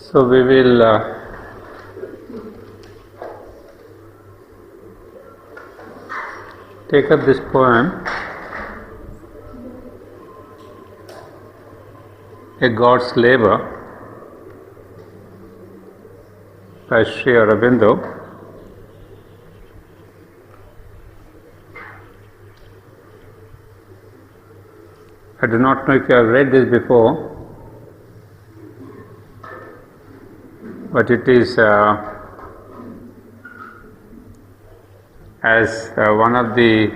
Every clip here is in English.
So we will take up this poem, A God's Labour, by Sri Aurobindo. I do not know if you have read this before, but it is as one of the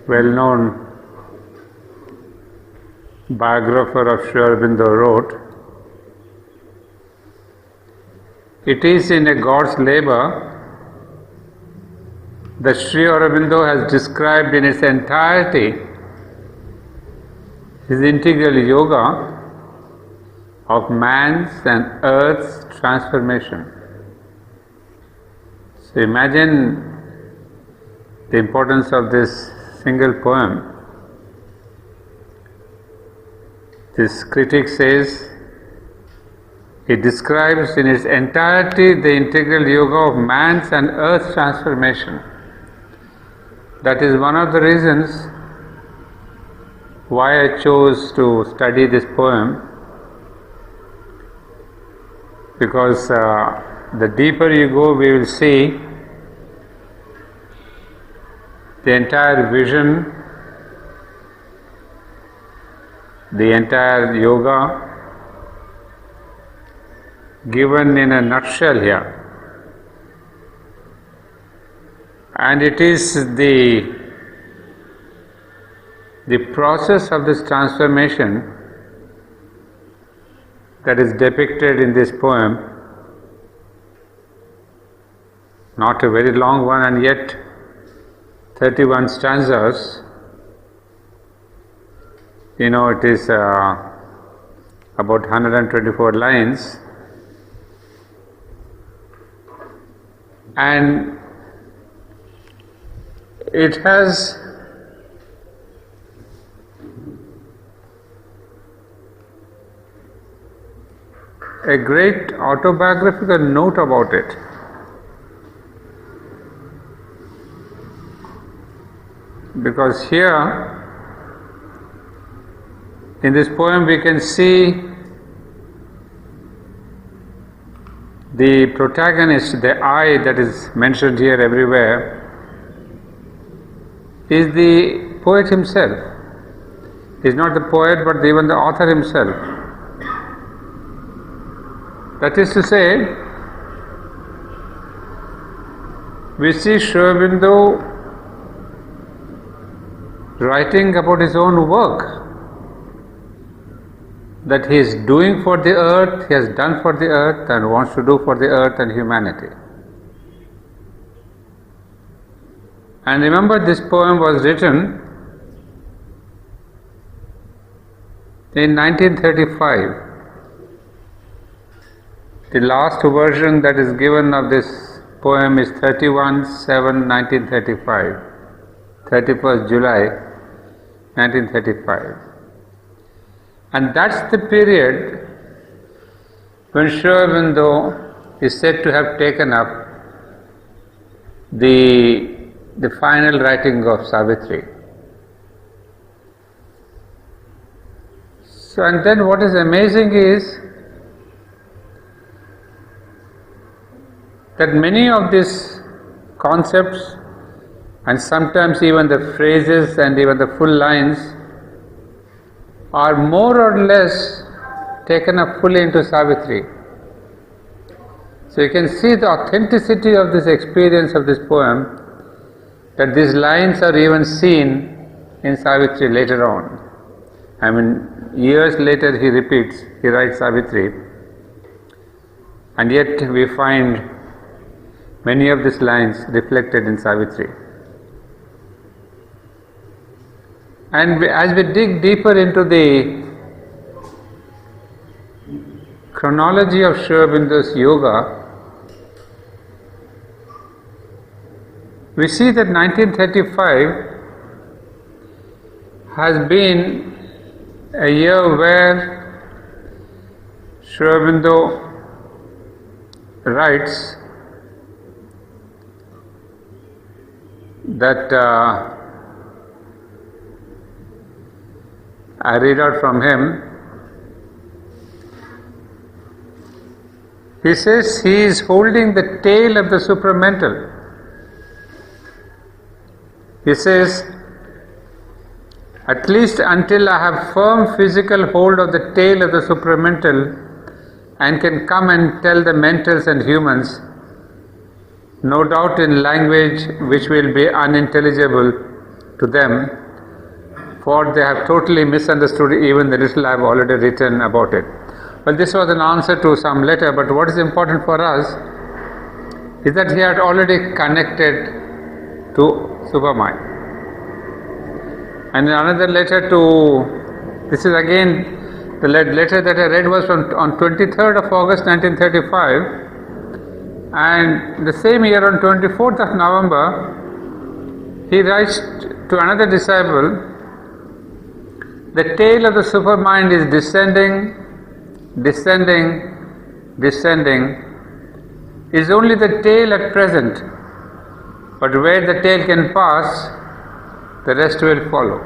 well-known biographer of Sri Aurobindo wrote, it is in A God's Labour that Sri Aurobindo has described in its entirety his integral yoga of man's and earth's transformation. So imagine the importance of this single poem. This critic says it describes in its entirety the integral yoga of man's and earth's transformation. That is one of the reasons why I chose to study this poem, because the deeper you go, we will see the entire vision, the entire yoga given in a nutshell here. And it is the process of this transformation that is depicted in this poem. Not a very long one, and yet 31 stanzas. You know, it is about 124 lines, and it has a great autobiographical note about it. Because here, in this poem, we can see the protagonist, the I that is mentioned here everywhere, is the poet himself. He is not the poet, but even the author himself. That is to say, we see Sri Aurobindo writing about his own work that he is doing for the earth, he has done for the earth, and wants to do for the earth and humanity. And remember, this poem was written in 1935. The last version that is given of this poem is 31/7/1935, 31st July 1935. And that's the period when Sri Aurobindo is said to have taken up the final writing of Savitri. So, and then what is amazing is that many of these concepts, and sometimes even the phrases and even the full lines, are more or less taken up fully into Savitri. So you can see the authenticity of this experience of this poem, that these lines are even seen in Savitri later on. I mean, years later he writes Savitri, and yet we find many of these lines reflected in Savitri. And as we dig deeper into the chronology of Sri Aurobindo's yoga, we see that 1935 has been a year where Aurobindo writes that I read out from him. He says he is holding the tail of the supramental. He says, at least until I have firm physical hold of the tail of the supramental and can come and tell the mentals and humans, no doubt in language which will be unintelligible to them, for they have totally misunderstood even the little I have already written about it. Well, this was an answer to some letter, but what is important for us is that he had already connected to Supermind. And another letter to, this is again, the letter that I read was on 23rd of August 1935, and the same year on 24th of November, he writes to another disciple, the tail of the supermind is descending, descending, descending, is only the tail at present, but where the tail can pass, the rest will follow.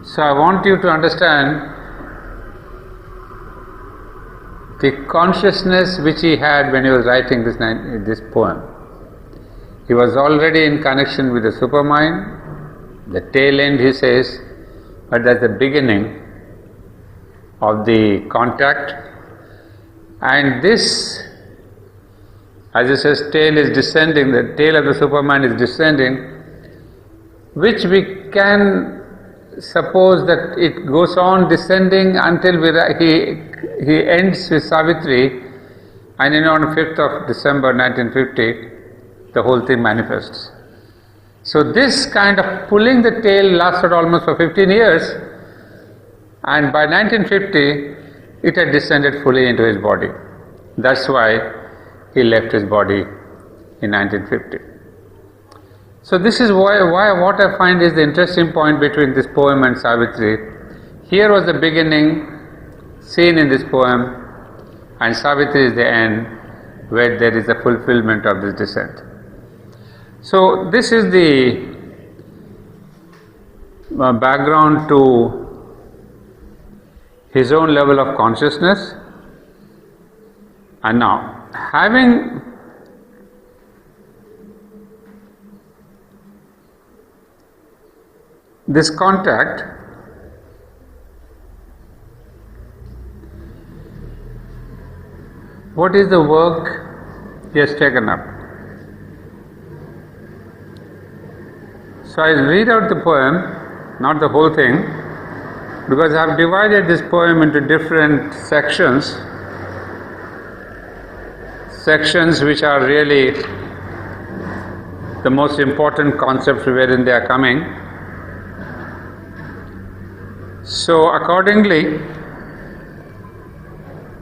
So I want you to understand the consciousness which he had when he was writing this poem. He was already in connection with the supermind. The tail end, he says, but that's the beginning of the contact. And this, as it says, tail is descending, the tail of the supermind is descending, which we can suppose that it goes on descending until he ends with Savitri, and on 5th of December 1950, the whole thing manifests. So this kind of pulling the tail lasted almost for 15 years, and by 1950, it had descended fully into his body. That's why he left his body in 1950. So this is why what I find is the interesting point between this poem and Savitri. Here was the beginning seen in this poem, and Savitri is the end where there is a fulfillment of this descent. So this is the background to his own level of consciousness. And now, having this contact, what is the work he has taken up? So I read out the poem, not the whole thing, because I have divided this poem into different sections which are really the most important concepts wherein they are coming. So accordingly,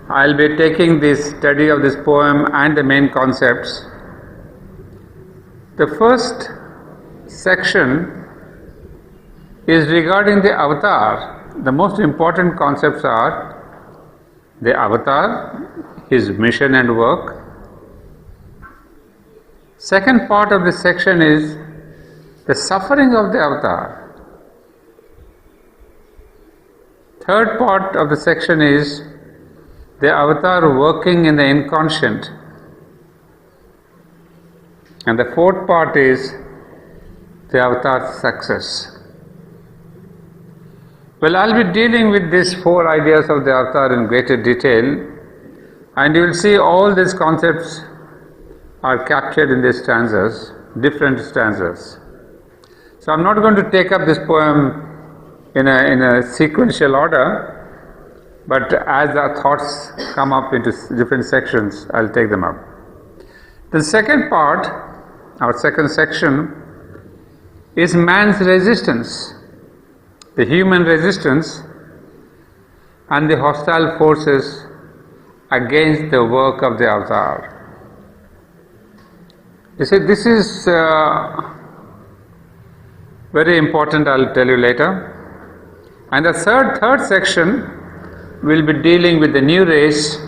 I'll be taking this study of this poem and the main concepts. The first section is regarding the avatar. The most important concepts are the avatar, his mission and work. Second part of this section is the suffering of the avatar. Third part of the section is the avatar working in the inconscient. And the fourth part is the avatar's success. Well, I'll be dealing with these four ideas of the avatar in greater detail, and you will see all these concepts are captured in these stanzas, different stanzas. So I'm not going to take up this poem in a sequential order, but as the thoughts come up into different sections, I'll take them up. The second part, our second section, is man's resistance, the human resistance and the hostile forces against the work of the avatar. You see, this is very important, I'll tell you later. And the third section will be dealing with the new race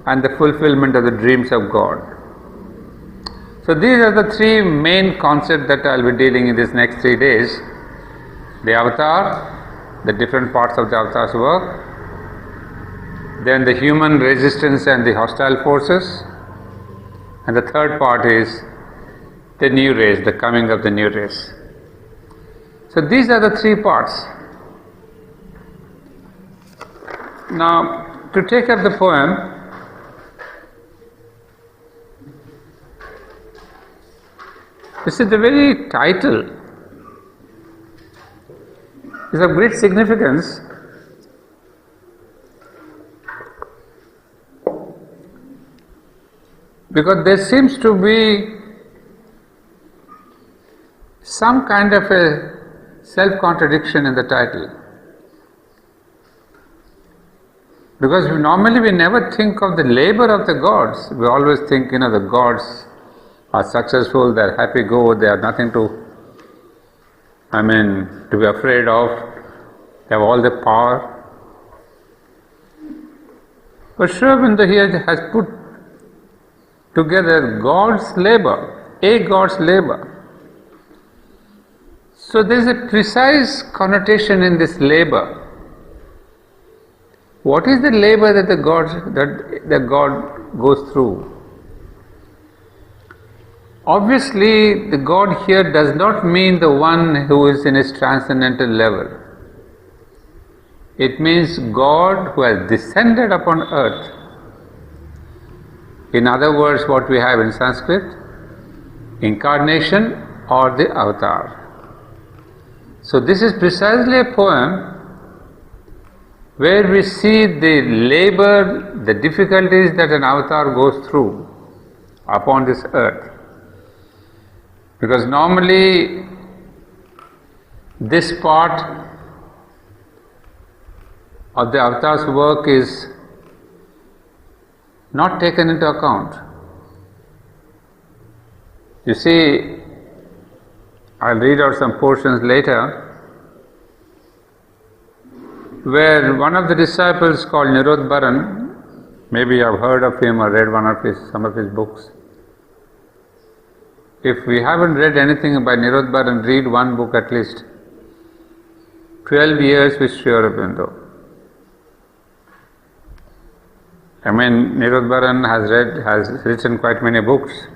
and the fulfillment of the dreams of God. So these are the three main concepts that I will be dealing in these next 3 days. The avatar, the different parts of the avatar's work, then the human resistance and the hostile forces, and the third part is the new race, the coming of the new race. So these are the 3 parts. Now, to take up the poem, you see the very title is of great significance. Because there seems to be some kind of a self-contradiction in the title. Because normally we never think of the labor of the gods. We always think, the gods are successful, they are happy go, they are nothing to be afraid of, they have all the power. But Aurobindo here has put together God's labor, a God's labor. So there is a precise connotation in this labor. What is the labor that the God goes through? Obviously, the God here does not mean the one who is in his transcendental level. It means God who has descended upon earth. In other words, what we have in Sanskrit, incarnation or the avatar. So this is precisely a poem where we see the labor, the difficulties that an avatar goes through upon this earth. Because normally this part of the avatar's work is not taken into account. You see, I'll read out some portions later where one of the disciples called Nirodharan, maybe you have heard of him or read some of his books. If we haven't read anything by Nirodharan, read one book at least. 12 years with Sri Aurobindo. Nirodharan has written quite many books,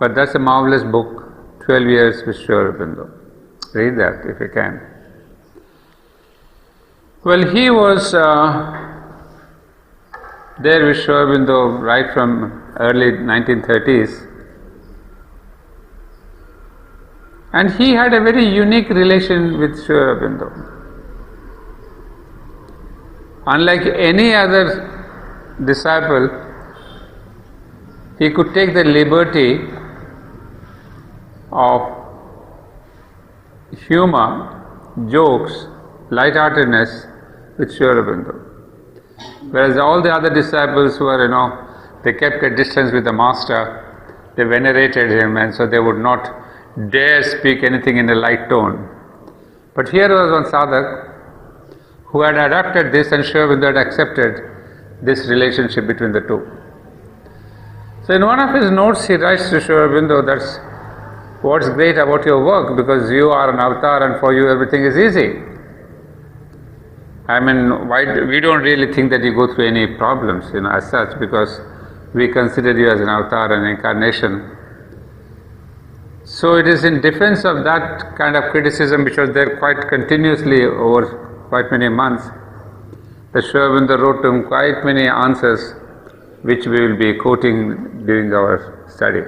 but that's a marvelous book, 12 years with Sri Aurobindo. Read that if you can. Well, he was there with Sri Aurobindo right from early 1930s, and he had a very unique relation with Sri Aurobindo. Unlike any other disciple, he could take the liberty of humor, jokes, lightheartedness with Sri Aurobindo. Whereas all the other disciples were, they kept a distance with the master, they venerated him, and so they would not dare speak anything in a light tone. But here was one sadhak who had adopted this, and Sri Aurobindo had accepted this relationship between the two. So in one of his notes he writes to Sri Aurobindo, that's what's great about your work, because you are an avatar and for you everything is easy. We don't really think that you go through any problems, as such, because we consider you as an avatar, an incarnation. So it is in defense of that kind of criticism, which was there quite continuously over quite many months, that Sri Aurobindo wrote to him quite many answers, which we will be quoting during our study.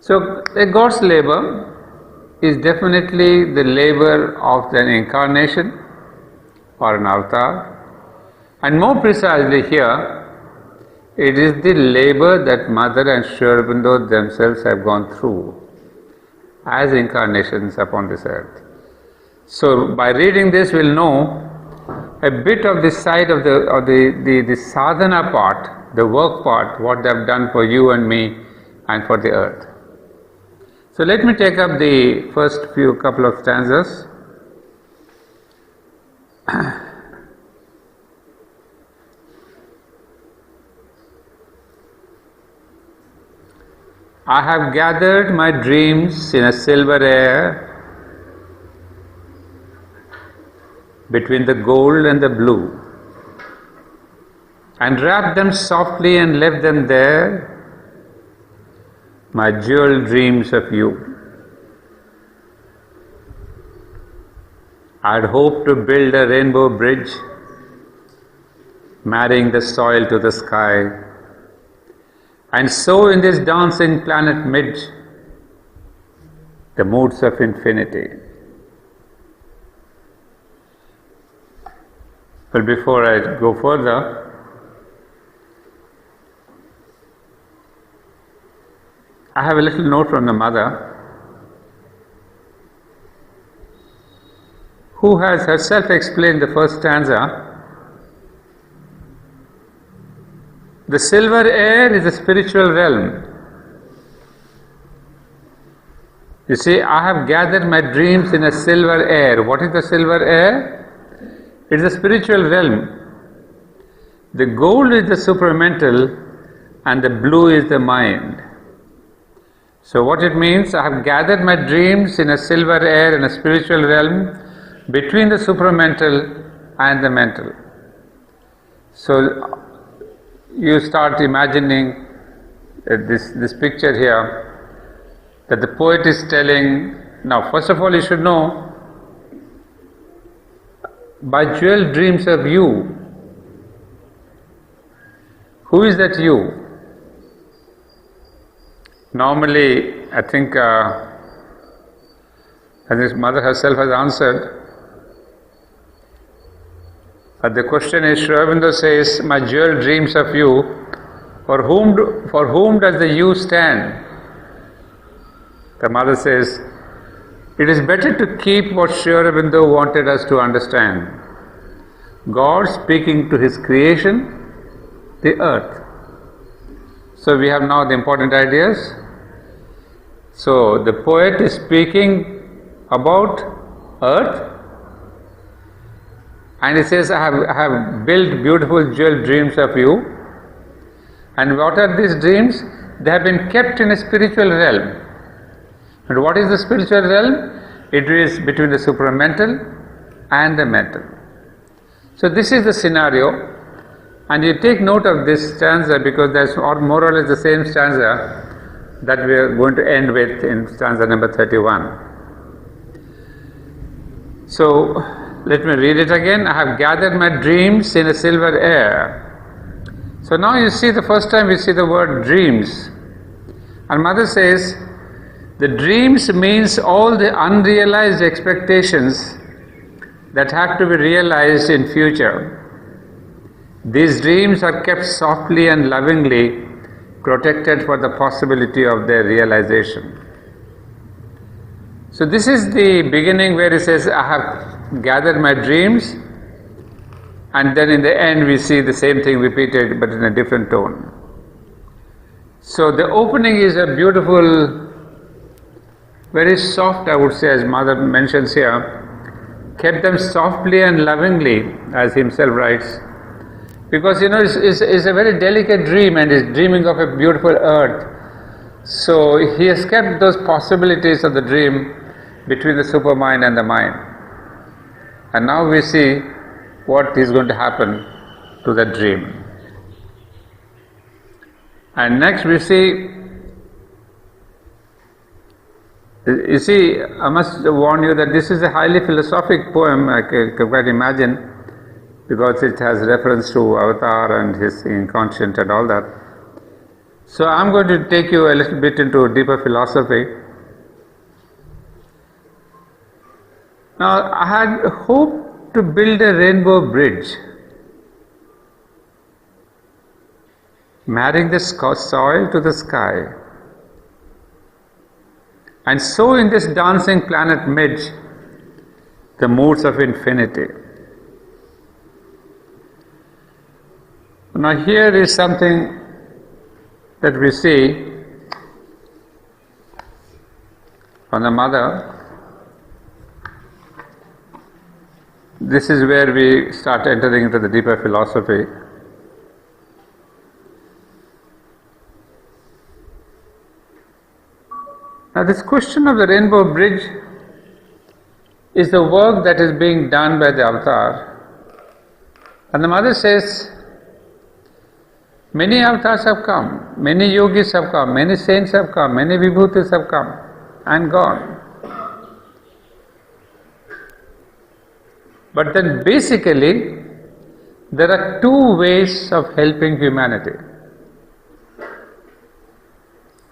So a God's labor is definitely the labor of an incarnation or an avatar, and more precisely here, it is the labor that Mother and Sri Aurobindo themselves have gone through as incarnations upon this earth. So by reading this, we'll know a bit of the side of the sadhana part, the work part, what they have done for you and me and for the earth. So let me take up the first couple of stanzas. I have gathered my dreams in a silver air between the gold and the blue, and wrapped them softly and left them there, my jeweled dreams of you. I had hoped to build a rainbow bridge, marrying the soil to the sky, and so in this dancing planet midge, the moods of infinity. But before I go further, I have a little note from the mother, who has herself explained the first stanza. The silver air is a spiritual realm. You see, I have gathered my dreams in a silver air. What is the silver air? It is a spiritual realm. The gold is the supramental and the blue is the mind. So what it means, I have gathered my dreams in a silver air in a spiritual realm between the supramental and the mental. So you start imagining this picture here, that the poet is telling. Now first of all you should know, by jeweled dreams of you, who is that you? Normally I think as his mother herself has answered, but the question is, Aurobindo says, my jeweled dreams of you, for whom does the you stand? The mother says, it is better to keep what Aurobindo wanted us to understand. God speaking to his creation, the earth. So we have now the important ideas. So the poet is speaking about earth, and he says, I have built beautiful jeweled dreams of you. And what are these dreams? They have been kept in a spiritual realm. And what is the spiritual realm? It is between the supramental and the mental. So this is the scenario, and you take note of this stanza because that's more or less the same stanza that we are going to end with in stanza number 31. So let me read it again. I have gathered my dreams in a silver air. So now you see, the first time we see the word dreams, and mother says, the dreams means all the unrealized expectations that have to be realized in future. These dreams are kept softly and lovingly protected for the possibility of their realization. So this is the beginning where he says, I have gathered my dreams, and then in the end we see the same thing repeated but in a different tone. So the opening is a beautiful, very soft, I would say, as mother mentions here, kept them softly and lovingly, as himself writes, because it's a very delicate dream and is dreaming of a beautiful earth. So he has kept those possibilities of the dream between the supermind and the mind. And now we see what is going to happen to the dream. And next we see, you see, I must warn you that this is a highly philosophic poem, I can quite imagine, because it has reference to avatar and his inconscient and all that. So I'm going to take you a little bit into deeper philosophy. Now, I had hoped to build a rainbow bridge, marrying the soil to the sky, and so in this dancing planet midge, the moods of infinity. Now here is something that we see from the mother, this is where we start entering into the deeper philosophy. Now, this question of the rainbow bridge is the work that is being done by the avatar. And the mother says, many avatars have come, many yogis have come, many saints have come, many vibhutis have come and gone. But then basically, there are two ways of helping humanity.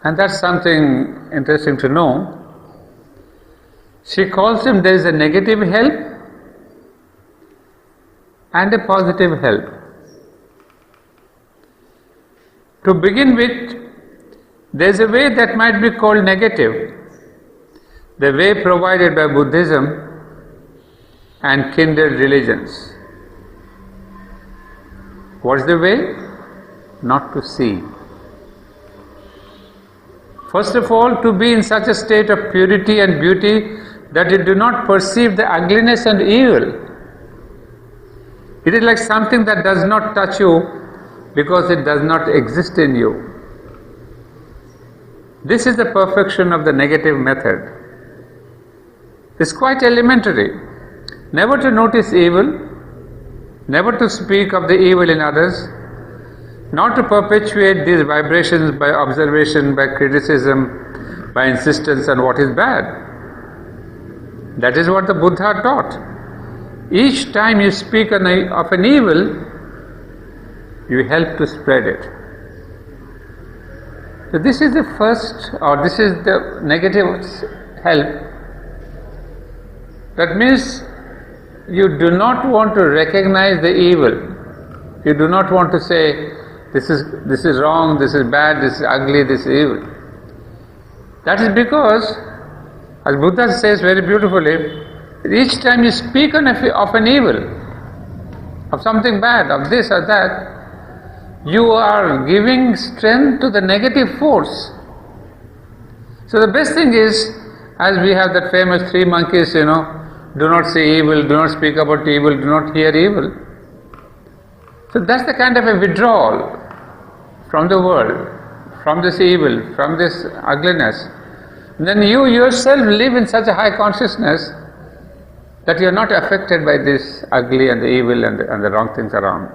And that's something interesting to know. She calls him, there is a negative help and a positive help. To begin with, there is a way that might be called negative, the way provided by Buddhism and kindred religions. What's the way? Not to see. First of all, to be in such a state of purity and beauty that you do not perceive the ugliness and evil. It is like something that does not touch you because it does not exist in you. This is the perfection of the negative method. It's quite elementary. Never to notice evil, never to speak of the evil in others, not to perpetuate these vibrations by observation, by criticism, by insistence on what is bad. That is what the Buddha taught. Each time you speak of an evil, you help to spread it. So this is the first, or this is the negative help. That means you do not want to recognize the evil. You do not want to say, this is wrong, this is bad, this is ugly, this is evil. That is because, as Buddha says very beautifully, each time you speak of an evil, of something bad, of this or that, you are giving strength to the negative force. So the best thing is, as we have that famous three monkeys, do not say evil, do not speak about evil, do not hear evil. So that's the kind of a withdrawal from the world, from this evil, from this ugliness. And then you yourself live in such a high consciousness that you are not affected by this ugly and the evil and the wrong things around.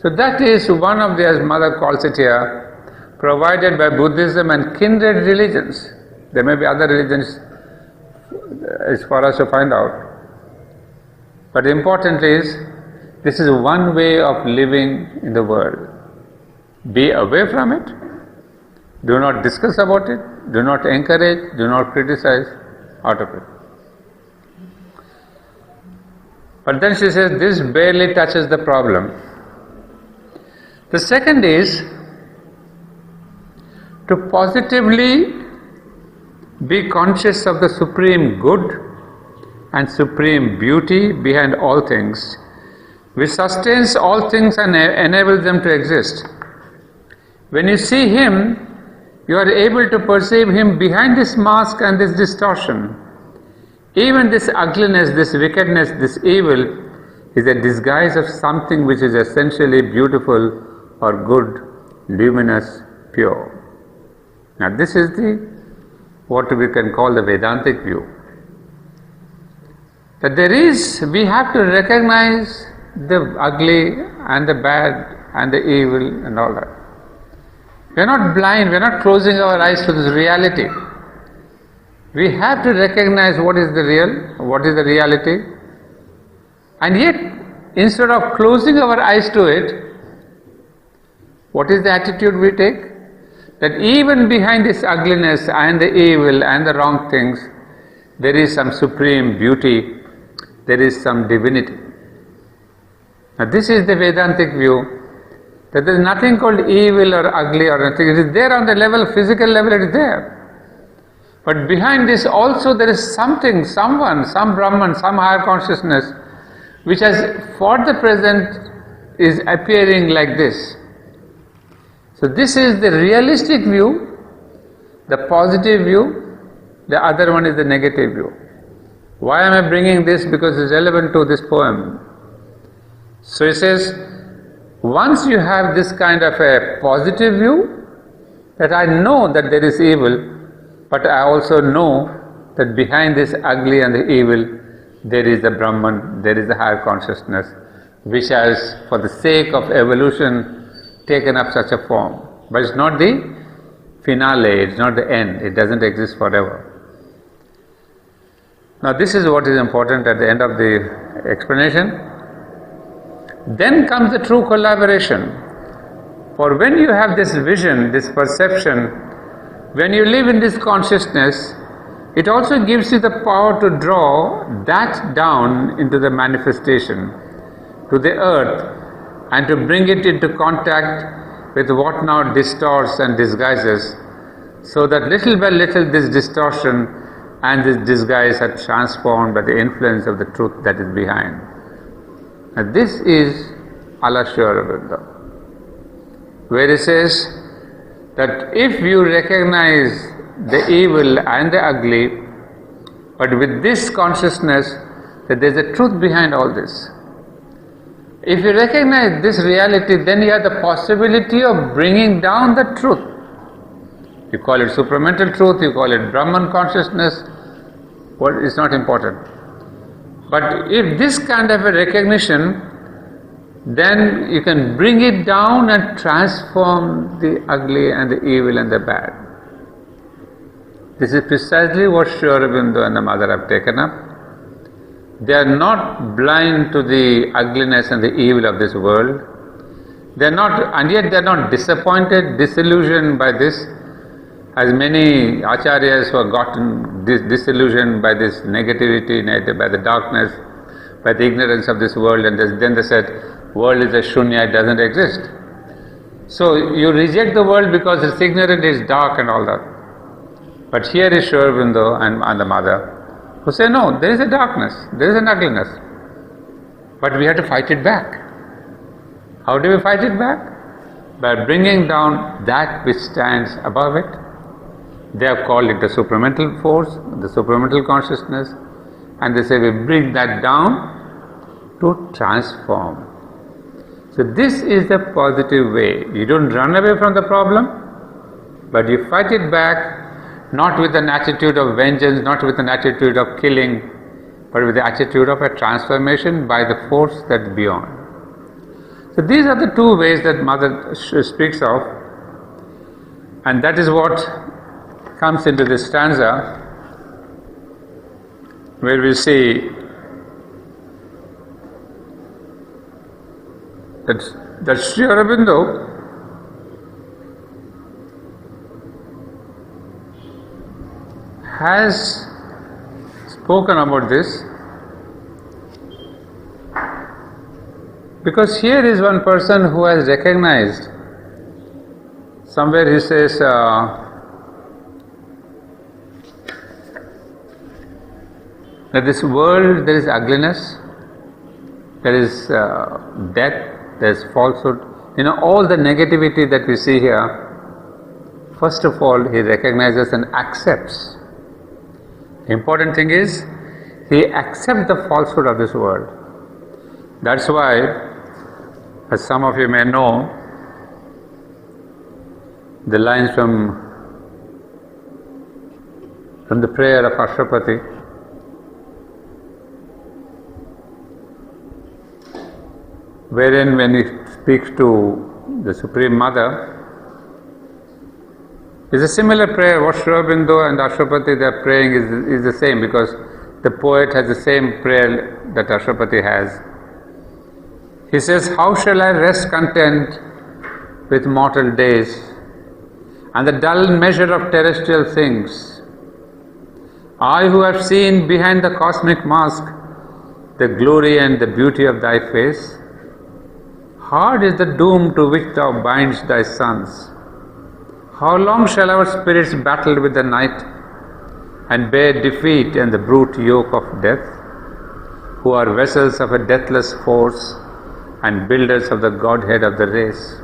So that is one of the, as Mother calls it here, provided by Buddhism and kindred religions. There may be other religions, it's for us to find out. But important is, this is one way of living in the world. Be away from it, do not discuss about it, do not encourage, do not criticize out of it. But then she says, this barely touches the problem. The second is to positively be conscious of the supreme good and supreme beauty behind all things, which sustains all things and enables them to exist. When you see Him, you are able to perceive Him behind this mask and this distortion. Even this ugliness, this wickedness, this evil is a disguise of something which is essentially beautiful or good, luminous, pure. Now this is what we can call the Vedantic view. That we have to recognize the ugly and the bad and the evil and all that. We are not blind, we are not closing our eyes to this reality. We have to recognize what is the real, what is the reality, and yet instead of closing our eyes to it, what is the attitude we take? That even behind this ugliness and the evil and the wrong things, there is some supreme beauty, there is some divinity. Now this is the Vedantic view, that there is nothing called evil or ugly or nothing. It is there on the level, physical level, it is there. But behind this also there is something, someone, some Brahman, some higher consciousness, which has for the present is appearing like this. So this is the realistic view, the positive view, the other one is the negative view. Why am I bringing this? Because it's relevant to this poem. So he says, once you have this kind of a positive view, that I know that there is evil, but I also know that behind this ugly and the evil, there is the Brahman, there is the higher consciousness, which has, for the sake of evolution, taken up such a form. But it's not the finale, it's not the end, it doesn't exist forever. Now this is what is important at the end of the explanation. Then comes the true collaboration. For when you have this vision, this perception, when you live in this consciousness, it also gives you the power to draw that down into the manifestation, to the earth, and to bring it into contact with what now distorts and disguises, so that little by little this distortion and this disguise are transformed by the influence of the truth that is behind. And this is Aurobindo, where he says that if you recognize the evil and the ugly, but with this consciousness that there is a truth behind all this, if you recognize this reality, then you have the possibility of bringing down the truth. You call it supramental truth, you call it Brahman consciousness, well, it's not important. But if this kind of a recognition, then you can bring it down and transform the ugly and the evil and the bad. This is precisely what Aurobindo and the mother have taken up. They are not blind to the ugliness and the evil of this world. They are not, and yet they are not disappointed, disillusioned by this, as many acharyas who have gotten disillusioned by this negativity, by the darkness, by the ignorance of this world, and then they said, world is a shunya, it doesn't exist. So you reject the world because it's ignorant, it's dark and all that. But here is Aurobindo and the mother, who say, no, there is a darkness, there is an ugliness, but we have to fight it back. How do we fight it back? By bringing down that which stands above it. They have called it the supramental force, the supramental consciousness, and they say we bring that down to transform. So this is the positive way. You don't run away from the problem, but you fight it back, not with an attitude of vengeance, not with an attitude of killing, but with the attitude of a transformation by the force that's beyond. So these are the two ways that Mother speaks of, and that is what comes into this stanza, where we see that Sri Aurobindo has spoken about this, because here is one person who has recognized, somewhere he says, that this world, there is ugliness, there is death, there is falsehood, all the negativity that we see here. First of all, he recognizes and accepts. The important thing is, he accepts the falsehood of this world. That's why, as some of you may know, the lines from the prayer of Ashwapati, wherein when he speaks to the Supreme Mother, it's a similar prayer. What Aurobindo and Ashwapati they are praying is the same, because the poet has the same prayer that Ashwapati has. He says, how shall I rest content with mortal days and the dull measure of terrestrial things? I who have seen behind the cosmic mask the glory and the beauty of thy face. Hard is the doom to which thou bindest thy sons. How long shall our spirits battle with the night and bear defeat and the brute yoke of death, who are vessels of a deathless force and builders of the Godhead of the race?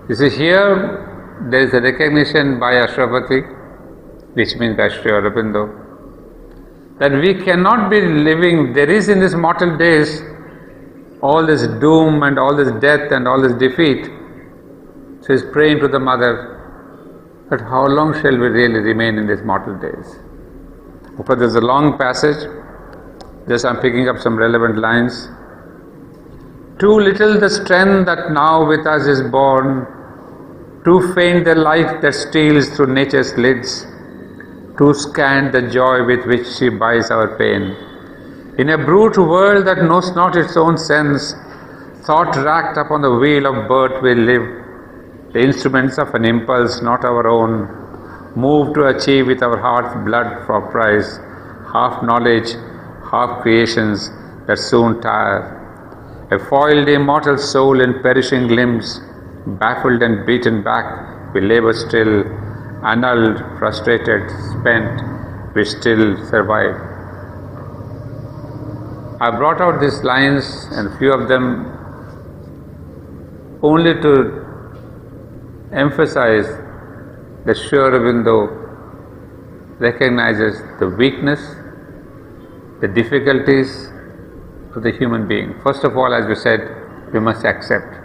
You see, here there is a recognition by Ashwapati, which means by Sri Aurobindo, that we cannot be living, there is in these mortal days all this doom and all this death and all this defeat. So he's praying to the mother, but how long shall we really remain in these mortal days? Of course, there's a long passage, just I'm picking up some relevant lines. Too little the strength that now with us is born, too faint the light that steals through nature's lids, too scant the joy with which she buys our pain. In a brute world that knows not its own sense, thought racked upon the wheel of birth we live, the instruments of an impulse not our own, moved to achieve with our heart's blood for prize, half knowledge, half creations that soon tire. A foiled immortal soul in perishing limbs, baffled and beaten back, we labor still, annulled, frustrated, spent, we still survive. I brought out these lines and few of them only to emphasize that Sri Aurobindo recognizes the weakness, the difficulties of the human being. First of all, as we said, we must accept.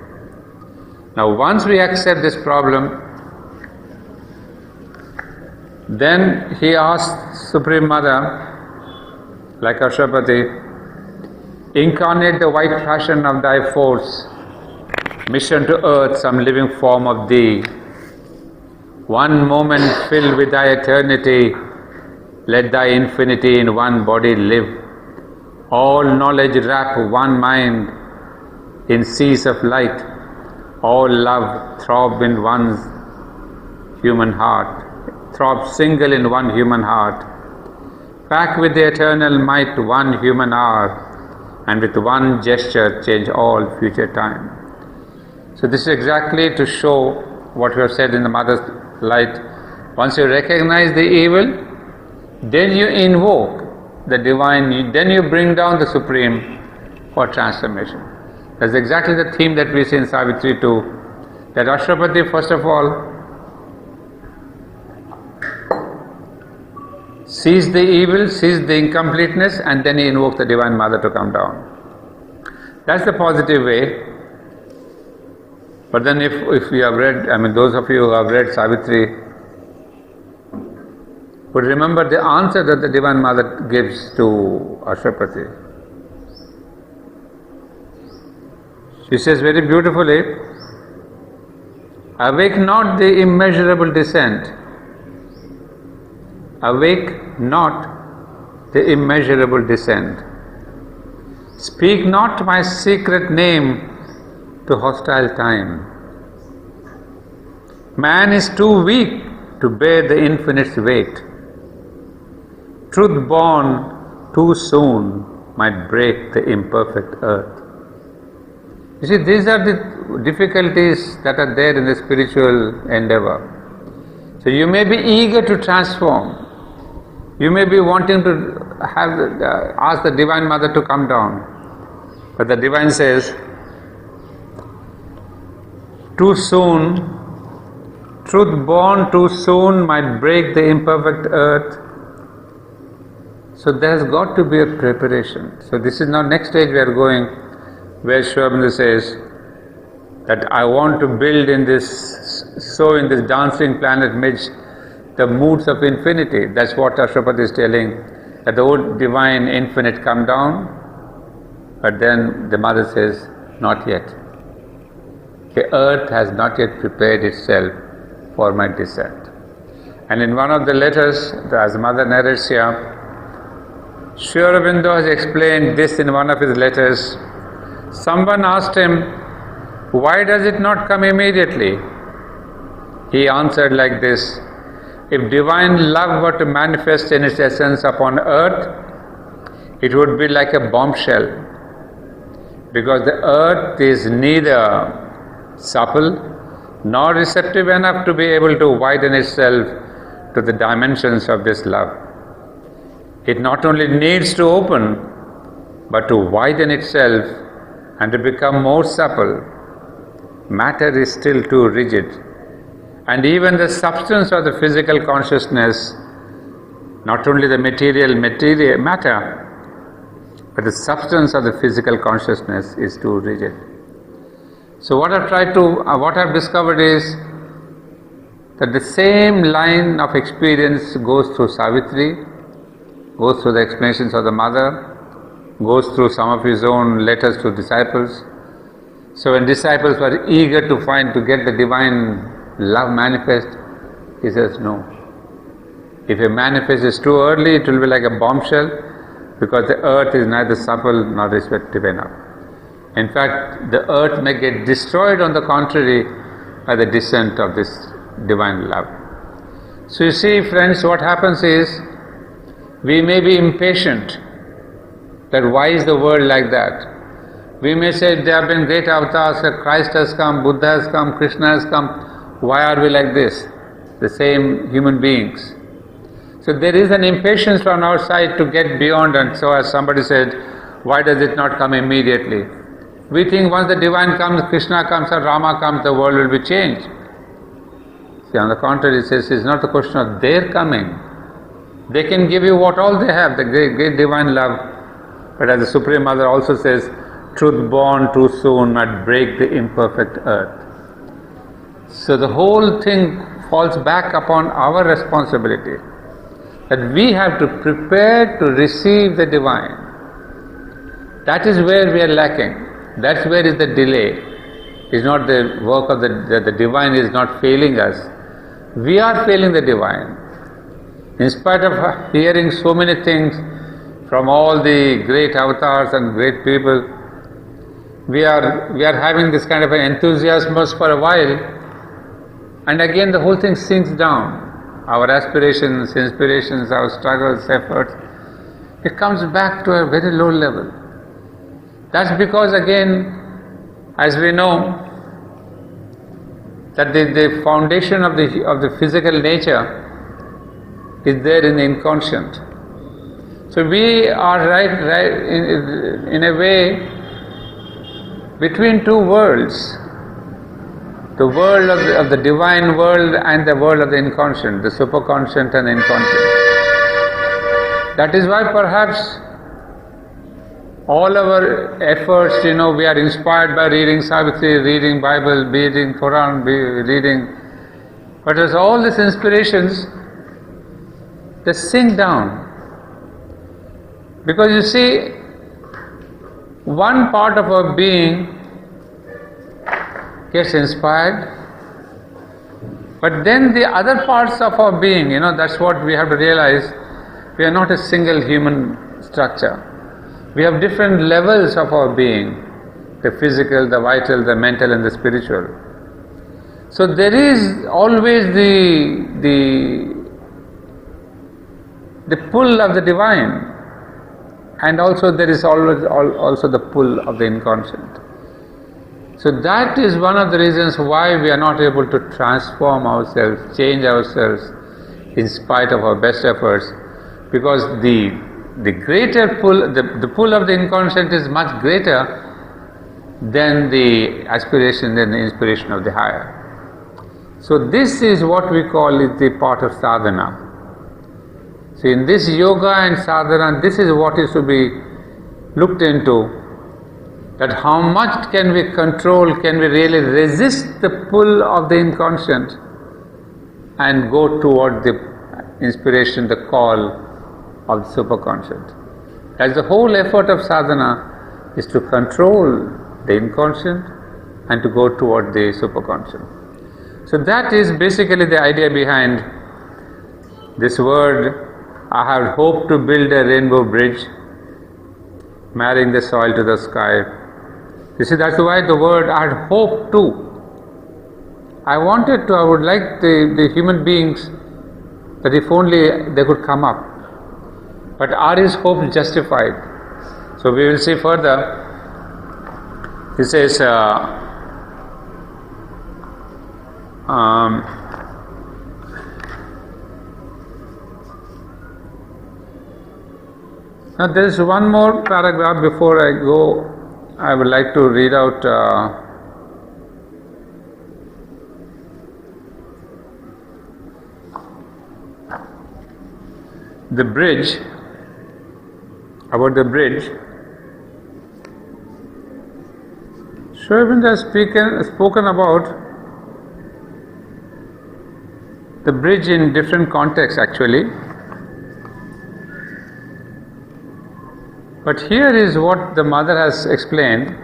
Now, once we accept this problem, then he asked Supreme Mother, like Ashwapati, incarnate the white passion of thy force, mission to earth some living form of thee. One moment filled with thy eternity, let thy infinity in one body live. All knowledge wrap one mind in seas of light, all love throb in one human heart, throb single in one human heart. Pack with the eternal might one human hour, and with one gesture change all future time. So this is exactly to show what we have said in the Mother's Light. Once you recognize the evil, then you invoke the divine, then you bring down the Supreme for transformation. That's exactly the theme that we see in Savitri too, that Ashwapati first of all sees the evil, sees the incompleteness, and then he invokes the Divine Mother to come down. That's the positive way. But then if you have read, those of you who have read Savitri would remember the answer that the Divine Mother gives to Ashwapati. She says very beautifully, awake not the immeasurable descent. Awake not the immeasurable descent. Speak not my secret name to hostile time. Man is too weak to bear the infinite's weight. Truth born too soon might break the imperfect earth. You see, these are the difficulties that are there in the spiritual endeavor. So you may be eager to transform. You may be wanting to ask the Divine Mother to come down. But the Divine says, too soon, truth born too soon might break the imperfect earth. So there has got to be a preparation. So this is now next stage we are going, where Sri Aurobindo says that I want to build in this, sow in this dancing planet midst the moods of infinity. That's what Ashwapati is telling, that the old divine infinite come down, but then the Mother says, not yet. The earth has not yet prepared itself for my descent. And in one of the letters, as the Mother narrates here, Sri Aurobindo has explained this in one of his letters. Someone asked him, why does it not come immediately? He answered like this, if divine love were to manifest in its essence upon earth, it would be like a bombshell, because the earth is neither supple nor receptive enough to be able to widen itself to the dimensions of this love. It not only needs to open, but to widen itself and to become more supple. Matter is still too rigid, and even the substance of the physical consciousness Not only the material matter, but the substance of the physical consciousness is too rigid. So what I've discovered is that the same line of experience goes through Savitri, goes through the explanations of the mother, goes through some of his own letters to disciples. So when disciples were eager to get the divine love manifest, he says no. If it manifests too early, it will be like a bombshell, because the earth is neither supple nor receptive enough. In fact, the earth may get destroyed, on the contrary, by the descent of this divine love. So you see, friends, what happens is, we may be impatient that why is the world like that? We may say there have been great avatars, Christ has come, Buddha has come, Krishna has come, why are we like this? The same human beings. So there is an impatience from our side to get beyond, and so as somebody said, why does it not come immediately? We think once the divine comes, Krishna comes or Rama comes, the world will be changed. See, on the contrary, it says it's not a question of their coming. They can give you what all they have, the great divine love. But as the Supreme Mother also says, truth born too soon might break the imperfect earth. So the whole thing falls back upon our responsibility, that we have to prepare to receive the divine. That is where we are lacking. That's where is the delay. It's not the work of the divine is not failing us. We are failing the divine. In spite of hearing so many things from all the great avatars and great people, we are having this kind of an enthusiasm for a while, and again the whole thing sinks down. Our aspirations, inspirations, our struggles, efforts, it comes back to a very low level. That's because, again, as we know, that the foundation of the physical nature is there in the inconscient. So we are right in a way between two worlds. The world of the divine world and the world of the inconscient, the superconscient and the inconscient. That is why perhaps all our efforts, we are inspired by reading Savitri, reading Bible, reading Quran, reading. But as all these inspirations, they sink down. Because you see, one part of our being gets inspired, but then the other parts of our being, that's what we have to realize. We are not a single human structure. We have different levels of our being, the physical, the vital, the mental and the spiritual. So there is always the pull of the divine, and also there is always also the pull of the inconscient. So that is one of the reasons why we are not able to transform ourselves, change ourselves in spite of our best efforts, because the greater pull, the pull of the inconscient is much greater than the aspiration, than the inspiration of the higher. So this is what we call is the part of sadhana. So in this yoga and sadhana, this is what is to be looked into, that how much can we control, can we really resist the pull of the inconscient and go toward the inspiration, the call of the superconscient. As the whole effort of sadhana is to control the inconscient and to go toward the superconscient. So that is basically the idea behind this word. I have hoped to build a rainbow bridge, marrying the soil to the sky. You see, that's why the word I had hoped to. I would like the human beings, that if only they could come up. But are his hopes justified? So we will see further. He says, now there is one more paragraph before I go. I would like to read out the bridge, about the bridge, Aurobindo has spoken about the bridge in different contexts actually. But here is what the mother has explained,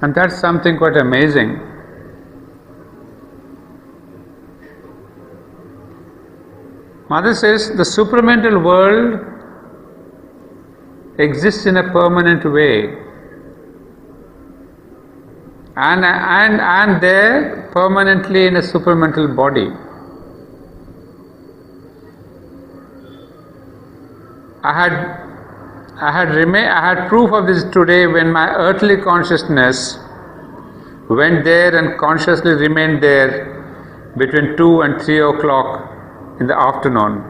and that's something quite amazing. Mother says the supramental world exists in a permanent way, and there permanently in a supramental body. I had proof of this today when my earthly consciousness went there and consciously remained there between 2 and 3 o'clock in the afternoon.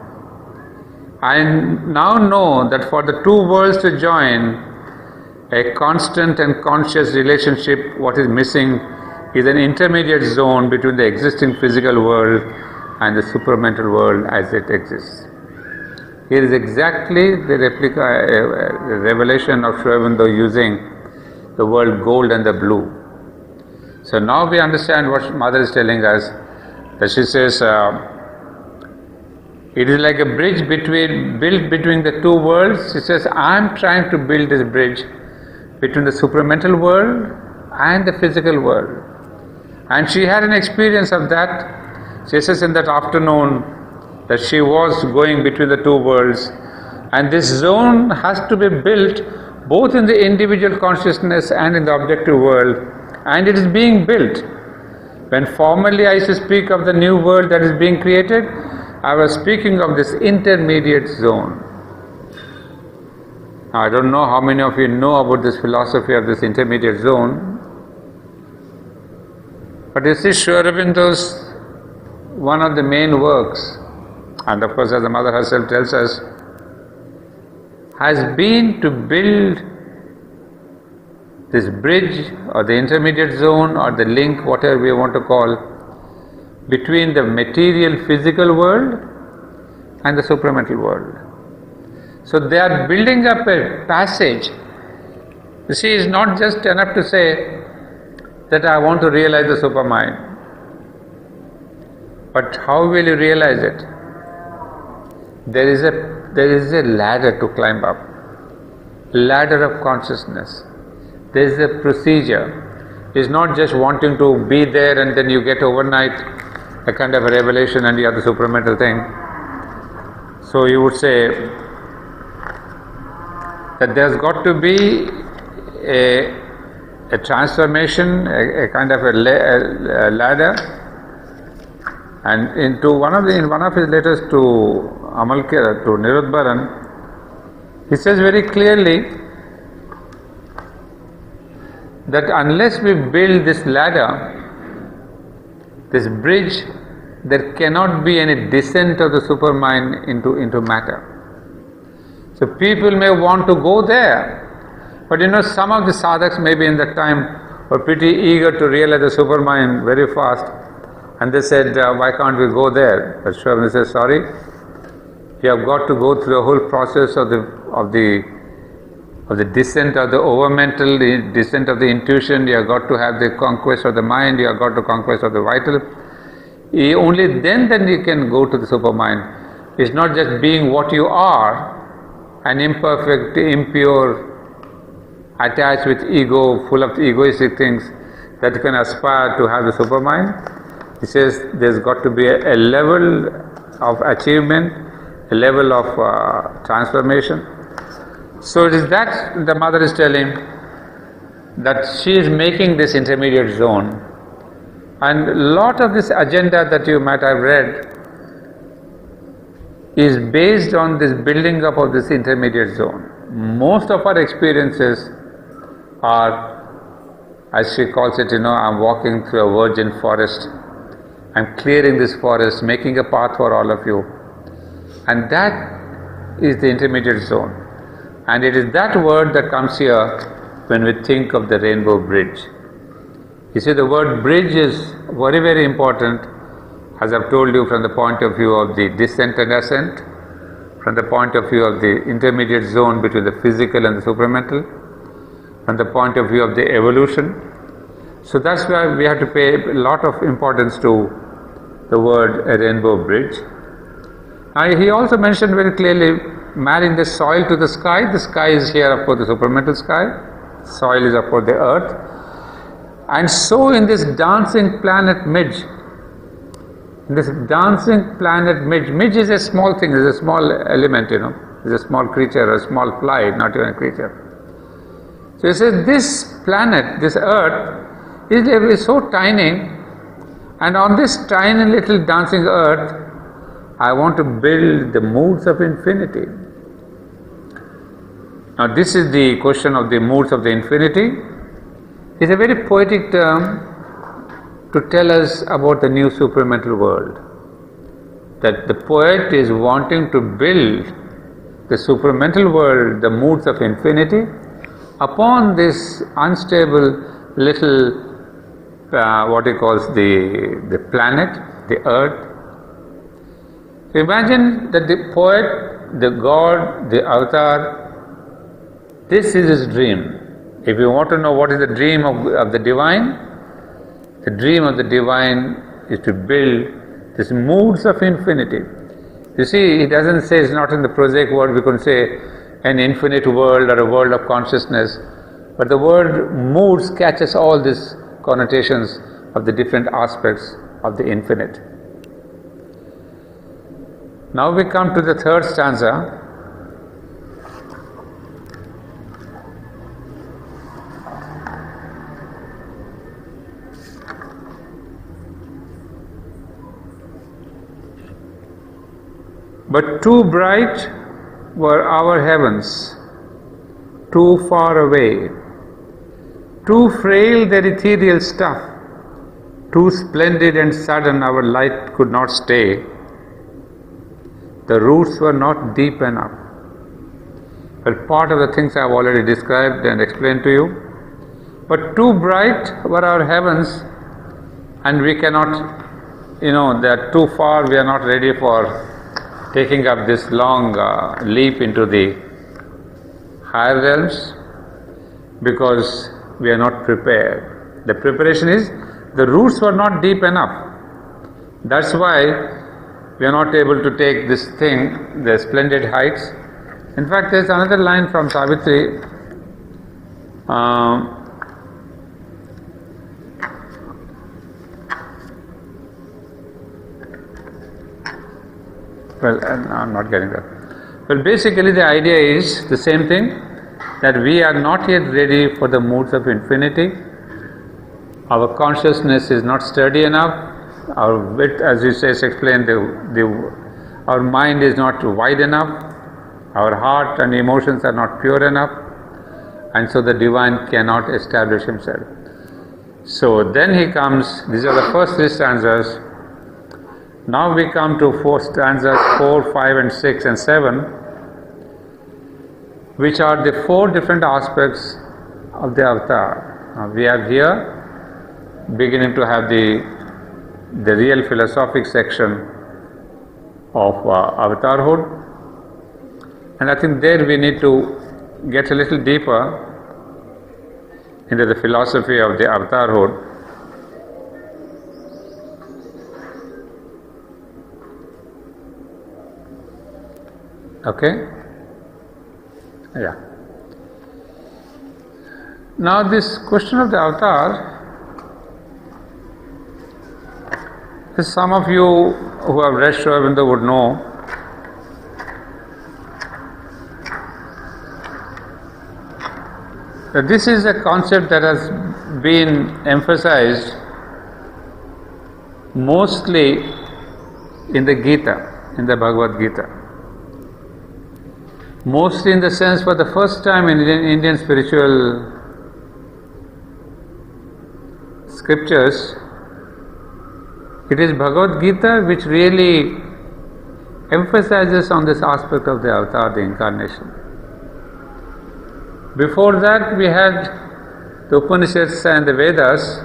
I now know that for the two worlds to join, a constant and conscious relationship, what is missing is an intermediate zone between the existing physical world and the supramental world as it exists. Here is exactly the revelation of Aurobindo using the word gold and the blue. So now we understand what Mother is telling us, that she says it is like a bridge built between the two worlds. She says, I am trying to build this bridge between the supramental world and the physical world. And she had an experience of that. She says in that afternoon that she was going between the two worlds, and this zone has to be built both in the individual consciousness and in the objective world, and it is being built. When formerly I used to speak of the new world that is being created, I was speaking of this intermediate zone. Now, I don't know how many of you know about this philosophy of this intermediate zone, but you see, Aurobindo's one of the main works, and of course as the Mother herself tells us, has been to build this bridge or the intermediate zone or the link, whatever we want to call, between the material physical world and the supramental world. So they are building up a passage. You see, it's not just enough to say that I want to realize the supermind. But how will you realize it? There is a ladder to climb up, ladder of consciousness. There is a procedure. It's not just wanting to be there and then you get overnight a kind of a revelation and you have the supramental thing. So you would say that there's got to be a transformation, a kind of a ladder. And in one of his letters to Amalkira, to Nirudbaran, he says very clearly that unless we build this ladder, this bridge, there cannot be any descent of the supermind into matter. So people may want to go there, but some of the sadhaks maybe in that time were pretty eager to realize the supermind very fast, and they said, why can't we go there? But Aurobindo says, sorry, you have got to go through the whole process of the descent of the overmental, the descent of the intuition. You have got to have the conquest of the mind, you have got to conquest of the vital. Only then you can go to the supermind. It's not just being what you are, an imperfect, impure, attached with ego, full of egoistic things, that you can aspire to have the supermind. He says there's got to be a level of achievement, a level of transformation. So it is that the Mother is telling, that she is making this intermediate zone. And a lot of this agenda that you might have read is based on this building up of this intermediate zone. Most of our experiences are, as she calls it, I'm walking through a virgin forest. I'm clearing this forest, making a path for all of you. And that is the intermediate zone. And it is that word that comes here when we think of the rainbow bridge. You see, the word bridge is very, very important, as I've told you, from the point of view of the descent and ascent, from the point of view of the intermediate zone between the physical and the supramental, from the point of view of the evolution. So that's why we have to pay a lot of importance to the word a rainbow bridge. He also mentioned very clearly marrying the soil to the sky. The sky is here, of course, the supramental sky. Soil is, of course, the earth. And so in this dancing planet midge, midge is a small thing, it's a small element, it's a small creature, a small fly, not even a creature. So he says this planet, this earth, is so tiny, and on this tiny little dancing earth, I want to build the moods of infinity. Now this is the question of the moods of the infinity. It's a very poetic term to tell us about the new supramental world. That the poet is wanting to build the supramental world, the moods of infinity, upon this unstable little, what he calls the planet, the earth. So imagine that the poet, the God, the avatar, this is his dream. If you want to know what is the dream of the divine, the dream of the divine is to build these moods of infinity. You see, it doesn't say, it's not in the prosaic word, we can say an infinite world or a world of consciousness, but the word moods catches all these connotations of the different aspects of the infinite. Now we come to the third stanza. But too bright were our heavens, too far away, too frail their ethereal stuff, too splendid and sudden our light could not stay. The roots were not deep enough. Well, part of the things I have already described and explained to you. But too bright were our heavens, and we cannot, they are too far, we are not ready for taking up this long leap into the higher realms, because we are not prepared. The preparation is, the roots were not deep enough. That's why we are not able to take this thing, the splendid heights. In fact, there is another line from Savitri. Well, I'm not getting that. Well, basically the idea is the same thing, that we are not yet ready for the moods of infinity. Our consciousness is not sturdy enough. Our wit, as you say, explained, our mind is not wide enough. Our heart and emotions are not pure enough. And so the divine cannot establish himself. So then he comes, these are the first three stanzas. Now we come to stanzas 4, 5 and 6 and 7, which are the four different aspects of the avatar. Now we are here beginning to have the real philosophic section of avatarhood, and I think there we need to get a little deeper into the philosophy of the avatarhood. Okay? Yeah. Now this question of the avatar, as some of you who have read Aurobindo would know, that this is a concept that has been emphasized mostly in the Gita, in the Bhagavad Gita. Mostly in the sense, for the first time in Indian spiritual scriptures, it is Bhagavad Gita which really emphasizes on this aspect of the avatar, the incarnation. Before that, we had the Upanishads and the Vedas,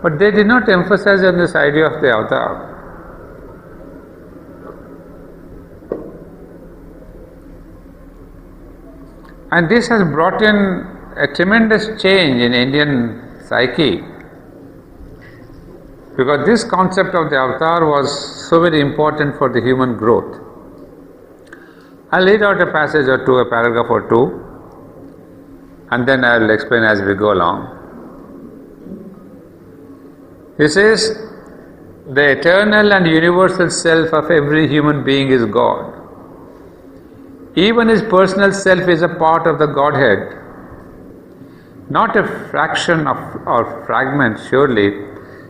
But they did not emphasize on this idea of the avatar. And this has brought in a tremendous change in Indian psyche, because this concept of the avatar was so very important for the human growth. I'll read out a passage or two, a paragraph or two, and then I'll explain as we go along. He says, the eternal and universal self of every human being is God. Even his personal self is a part of the Godhead, not a fraction of or fragment, surely,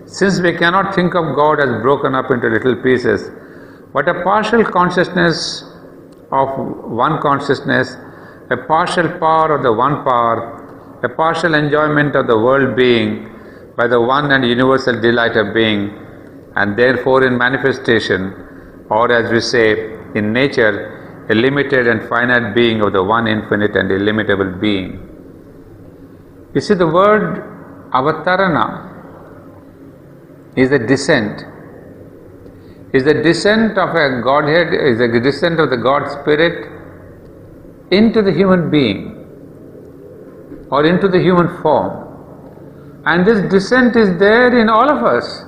since we cannot think of God as broken up into little pieces, but a partial consciousness of one consciousness, a partial power of the one power, a partial enjoyment of the world being by the one and universal delight of being, and therefore in manifestation, or as we say, in nature, a limited and finite being of the one infinite and illimitable being. You see, the word avatarana is a descent. Is the descent of a Godhead, is the descent of the God Spirit into the human being or into the human form. And this descent is there in all of us.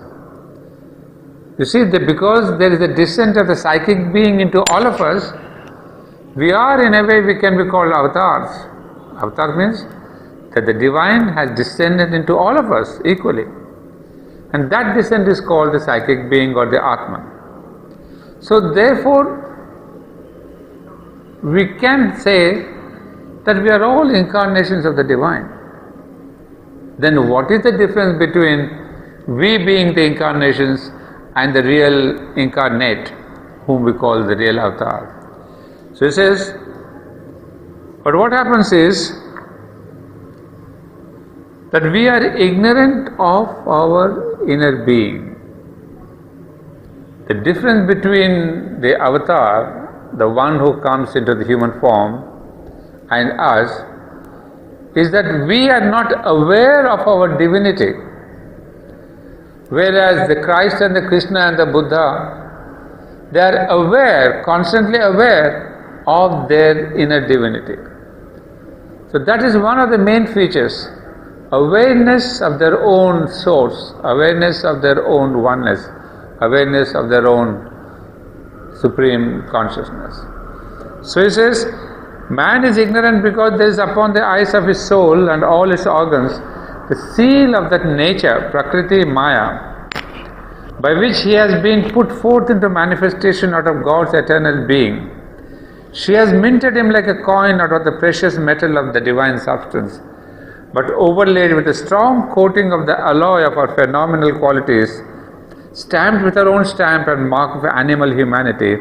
You see, because there is a descent of the psychic being into all of us, we are, in a way, we can be called avatars. Avatar means that the divine has descended into all of us equally. And that descent is called the psychic being or the Atman. So therefore, we can say that we are all incarnations of the divine. Then what is the difference between we being the incarnations and the real incarnate, whom we call the real avatar? So he says, but what happens is that we are ignorant of our inner being. The difference between the avatar, the one who comes into the human form, and us is that we are not aware of our divinity, whereas the Christ and the Krishna and the Buddha, they are aware, constantly aware of their inner divinity. So that is one of the main features, awareness of their own source, awareness of their own oneness, awareness of their own supreme consciousness. So he says, man is ignorant because there is upon the eyes of his soul and all his organs the seal of that nature, Prakriti Maya, by which he has been put forth into manifestation out of God's eternal being. She has minted him like a coin out of the precious metal of the divine substance, but overlaid with a strong coating of the alloy of our phenomenal qualities, stamped with her own stamp and mark of animal humanity.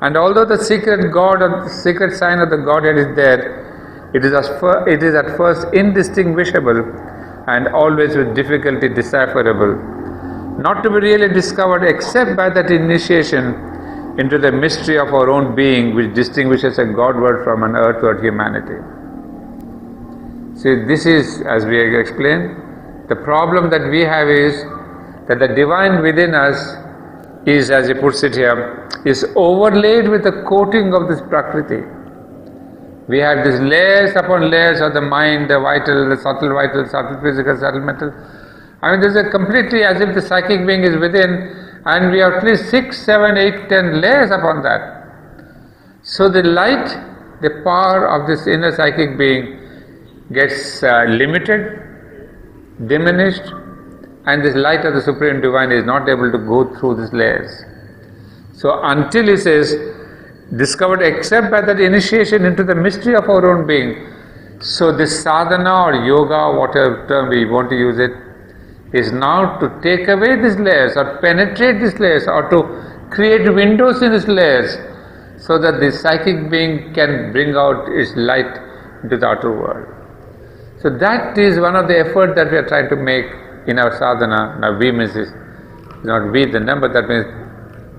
And although the secret God or the secret sign of the Godhead is there, it is at first indistinguishable and always with difficulty decipherable, not to be really discovered except by that initiation into the mystery of our own being, which distinguishes a Godward from an earthward humanity. See, this is, as we explained, the problem that we have is that the divine within us is, as he puts it here, is overlaid with the coating of this Prakriti. We have these layers upon layers of the mind, the vital, the subtle physical, subtle mental. I mean, there's a completely as if the psychic being is within, and we have at least 6, 7, 8, 10 layers upon that. So the light, the power of this inner psychic being gets limited, diminished, and this light of the Supreme Divine is not able to go through these layers. So until he says, discovered except by that initiation into the mystery of our own being. So this sadhana or yoga, whatever term we want to use it, is now to take away these layers or penetrate these layers or to create windows in these layers so that the psychic being can bring out its light into the outer world. So that is one of the efforts that we are trying to make in our sadhana. Now we means is not we, the number, that means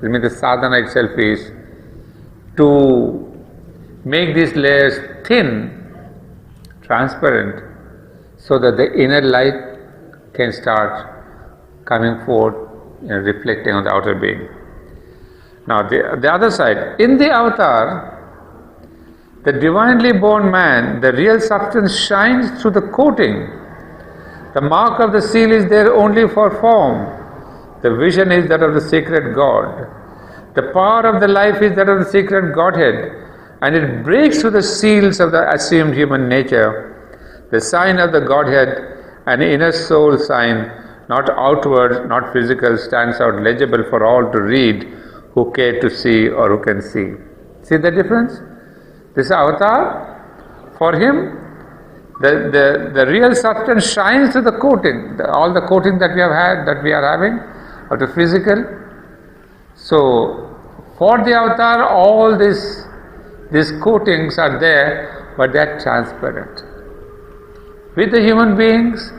the sadhana itself is to make these layers thin, transparent, so that the inner light can start coming forth, reflecting on the outer being. Now the other side, in the avatar, the divinely born man, the real substance shines through the coating. The mark of the seal is there only for form. The vision is that of the sacred God. The power of the life is that of the sacred Godhead, and it breaks through the seals of the assumed human nature. The sign of the Godhead, an inner soul sign, not outward, not physical, stands out legible for all to read who care to see or who can see. See the difference? This avatar, for him, the real substance shines through the coating, all the coating that we have had, that we are having, of the physical. So, for the avatar, all these coatings are there, but they are transparent. With the human beings,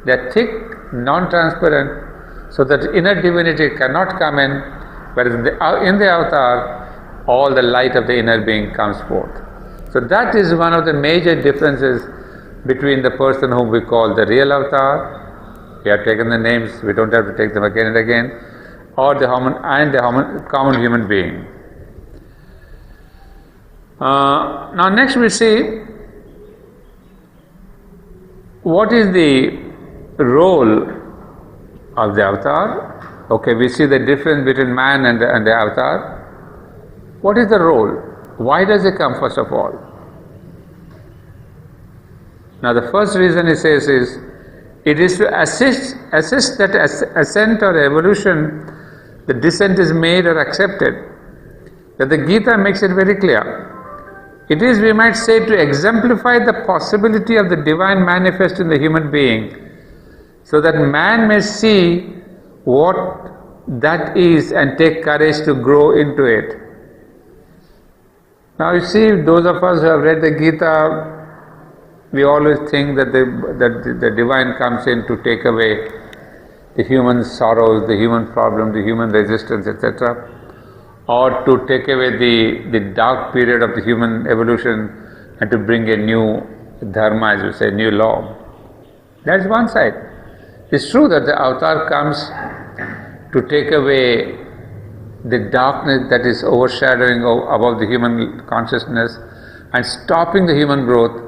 they are thick, non-transparent, so that inner divinity cannot come in, whereas in the avatar, all the light of the inner being comes forth. So that is one of the major differences between the person whom we call the real avatar, we have taken the names, we don't have to take them again and again, or the common human being. Now next we see what is the role of the avatar. Okay, we see the difference between man and the avatar. What is the role? Why does it come first of all? Now the first reason he says is, it is to assist that ascent or evolution, the descent is made or accepted. That the Gita makes it very clear. It is, we might say, to exemplify the possibility of the divine manifest in the human being, so that man may see what that is and take courage to grow into it. Now you see, those of us who have read the Gita, we always think that the divine comes in to take away the human sorrows, the human problem, the human resistance, etc., or to take away the dark period of the human evolution and to bring a new dharma, as we say, new law. That's one side. It's true that the avatar comes to take away the darkness that is overshadowing above the human consciousness and stopping the human growth.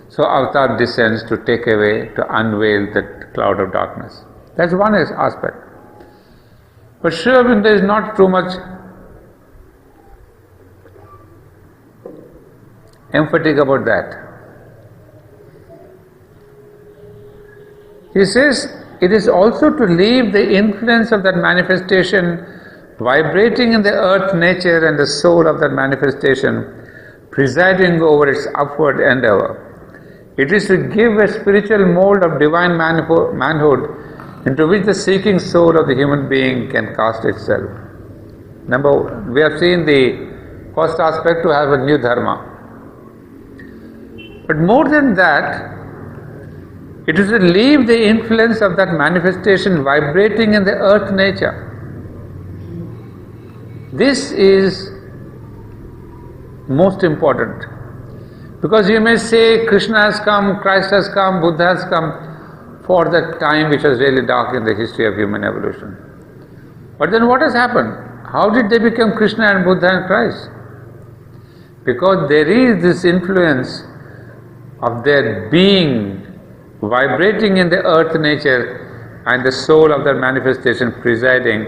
So avatar descends to take away, to unveil that cloud of darkness. That's one aspect. But Sri Aurobindo is not too much emphatic about that. He says, it is also to leave the influence of that manifestation vibrating in the earth nature and the soul of that manifestation presiding over its upward endeavor. It is to give a spiritual mold of divine manhood into which the seeking soul of the human being can cast itself. We have seen the first aspect, to have a new dharma. But more than that, it is to leave the influence of that manifestation vibrating in the earth nature. This is most important. Because you may say Krishna has come, Christ has come, Buddha has come for the time which was really dark in the history of human evolution. But then what has happened? How did they become Krishna and Buddha and Christ? Because there is this influence of their being vibrating in the earth nature and the soul of their manifestation presiding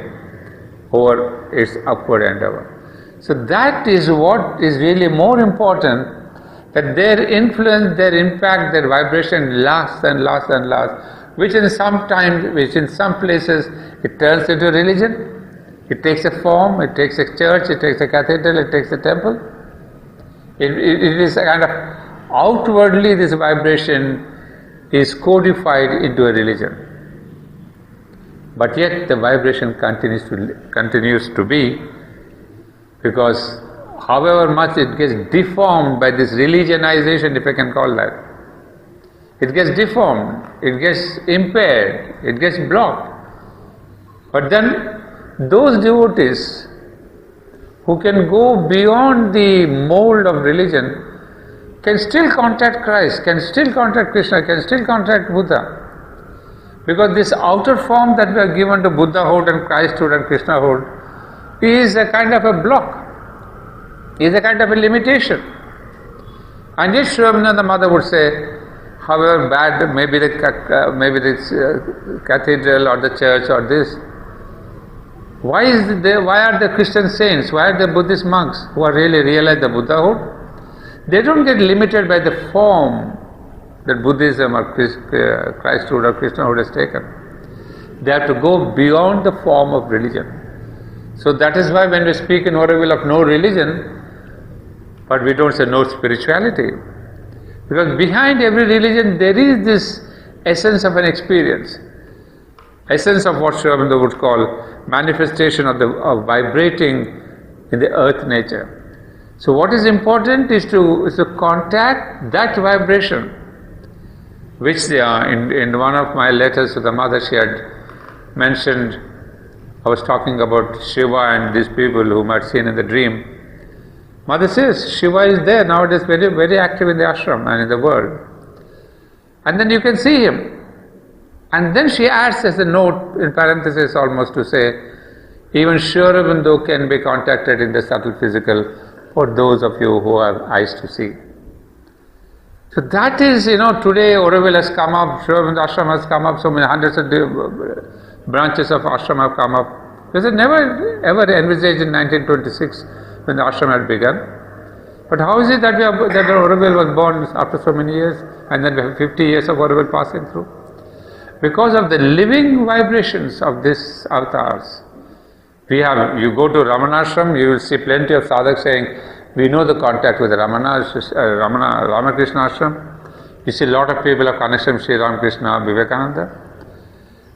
over its upward endeavor. So that is what is really more important, that their influence, their impact, their vibration lasts and lasts and lasts, which in some places it turns into religion. It takes a form, it takes a church, it takes a cathedral, it takes a temple. It is a kind of outwardly this vibration is codified into a religion. But yet the vibration continues to be, because however much it gets deformed by this religionization, if I can call that, it gets deformed, it gets impaired, it gets blocked. But then those devotees who can go beyond the mold of religion can still contact Christ, can still contact Krishna, can still contact Buddha. Because this outer form that we are given to Buddhahood and Christhood and Krishnahood is a kind of a block, is a kind of a limitation. And yet Sri Aurobindo and the mother would say, however bad maybe the cathedral or the church or this, why are the Christian saints, why are the Buddhist monks who are really realize the Buddhahood? They don't get limited by the form that Buddhism or Christhood or Krishnahood has taken. They have to go beyond the form of religion. So that is why when we speak in Aurobindo of no religion, but we don't say no spirituality. Because behind every religion there is this essence of an experience, essence of what Sri Aurobindo would call manifestation of vibrating in the earth nature. So what is important is to contact that vibration, which they are. In one of my letters to the mother, she had mentioned, I was talking about Shiva and these people whom I had seen in the dream. Mother says, Shiva is there nowadays, very, very active in the ashram and in the world. And then you can see him. And then she adds as a note, in parenthesis almost, to say, even Sri Aurobindo can be contacted in the subtle physical for those of you who have eyes to see. So that is, today Aurobindo has come up, Sri Aurobindo ashram has come up, so many hundreds of branches of ashram have come up. Because it never ever envisaged in 1926 when the ashram had begun. But how is it that Aurobindo was born after so many years, and then we have 50 years of Aurobindo passing through? Because of the living vibrations of these avatars. You go to Ramanashram, you will see plenty of sadhaks saying, we know the contact with the Ramakrishna ashram. You see a lot of people have connection with Sri Ramakrishna, Vivekananda.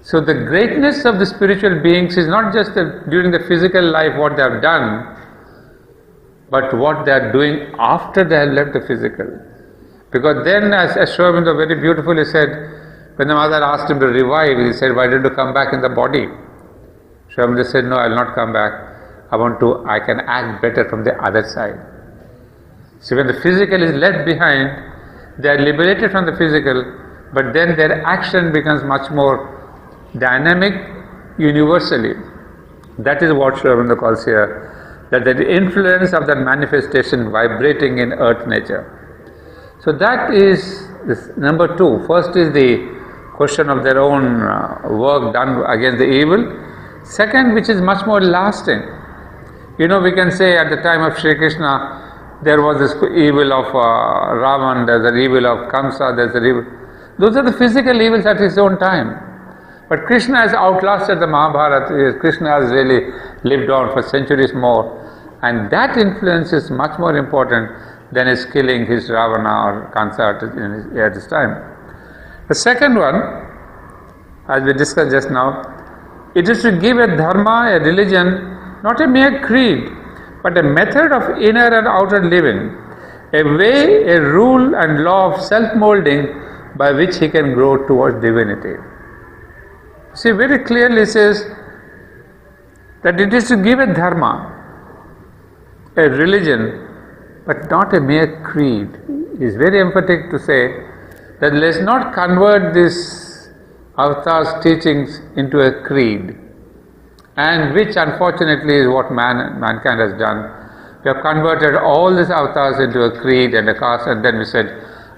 So the greatness of the spiritual beings is not just during the physical life what they have done, but what they are doing after they have left the physical. Because then, as Sri Aurobindo very beautifully said, when the mother asked him to revive, he said, why did you come back in the body? Sri Aurobindo said, no, I will not come back. I can act better from the other side. So when the physical is left behind, they are liberated from the physical, but then their action becomes much more dynamic universally. That is what Sri Aurobindo calls here, that the influence of that manifestation vibrating in earth nature. So that is this number two. First is the question of their own work done against the evil. Second, which is much more lasting. We can say at the time of Sri Krishna, there was this evil of Ravan, there's the evil of Kamsa, there's the evil. Those are the physical evils at his own time. But Krishna has outlasted the Mahabharata. Krishna has really lived on for centuries more. And that influence is much more important than his killing his Ravana or Kansa at his time. The second one, as we discussed just now, it is to give a dharma, a religion, not a mere creed, but a method of inner and outer living, a way, a rule and law of self-molding by which he can grow towards divinity. See, very clearly says that it is to give a dharma, a religion, but not a mere creed. It is very emphatic to say that let's not convert this avatar's teachings into a creed, and which unfortunately is what mankind has done. We have converted all these avatars into a creed and a caste, and then we said,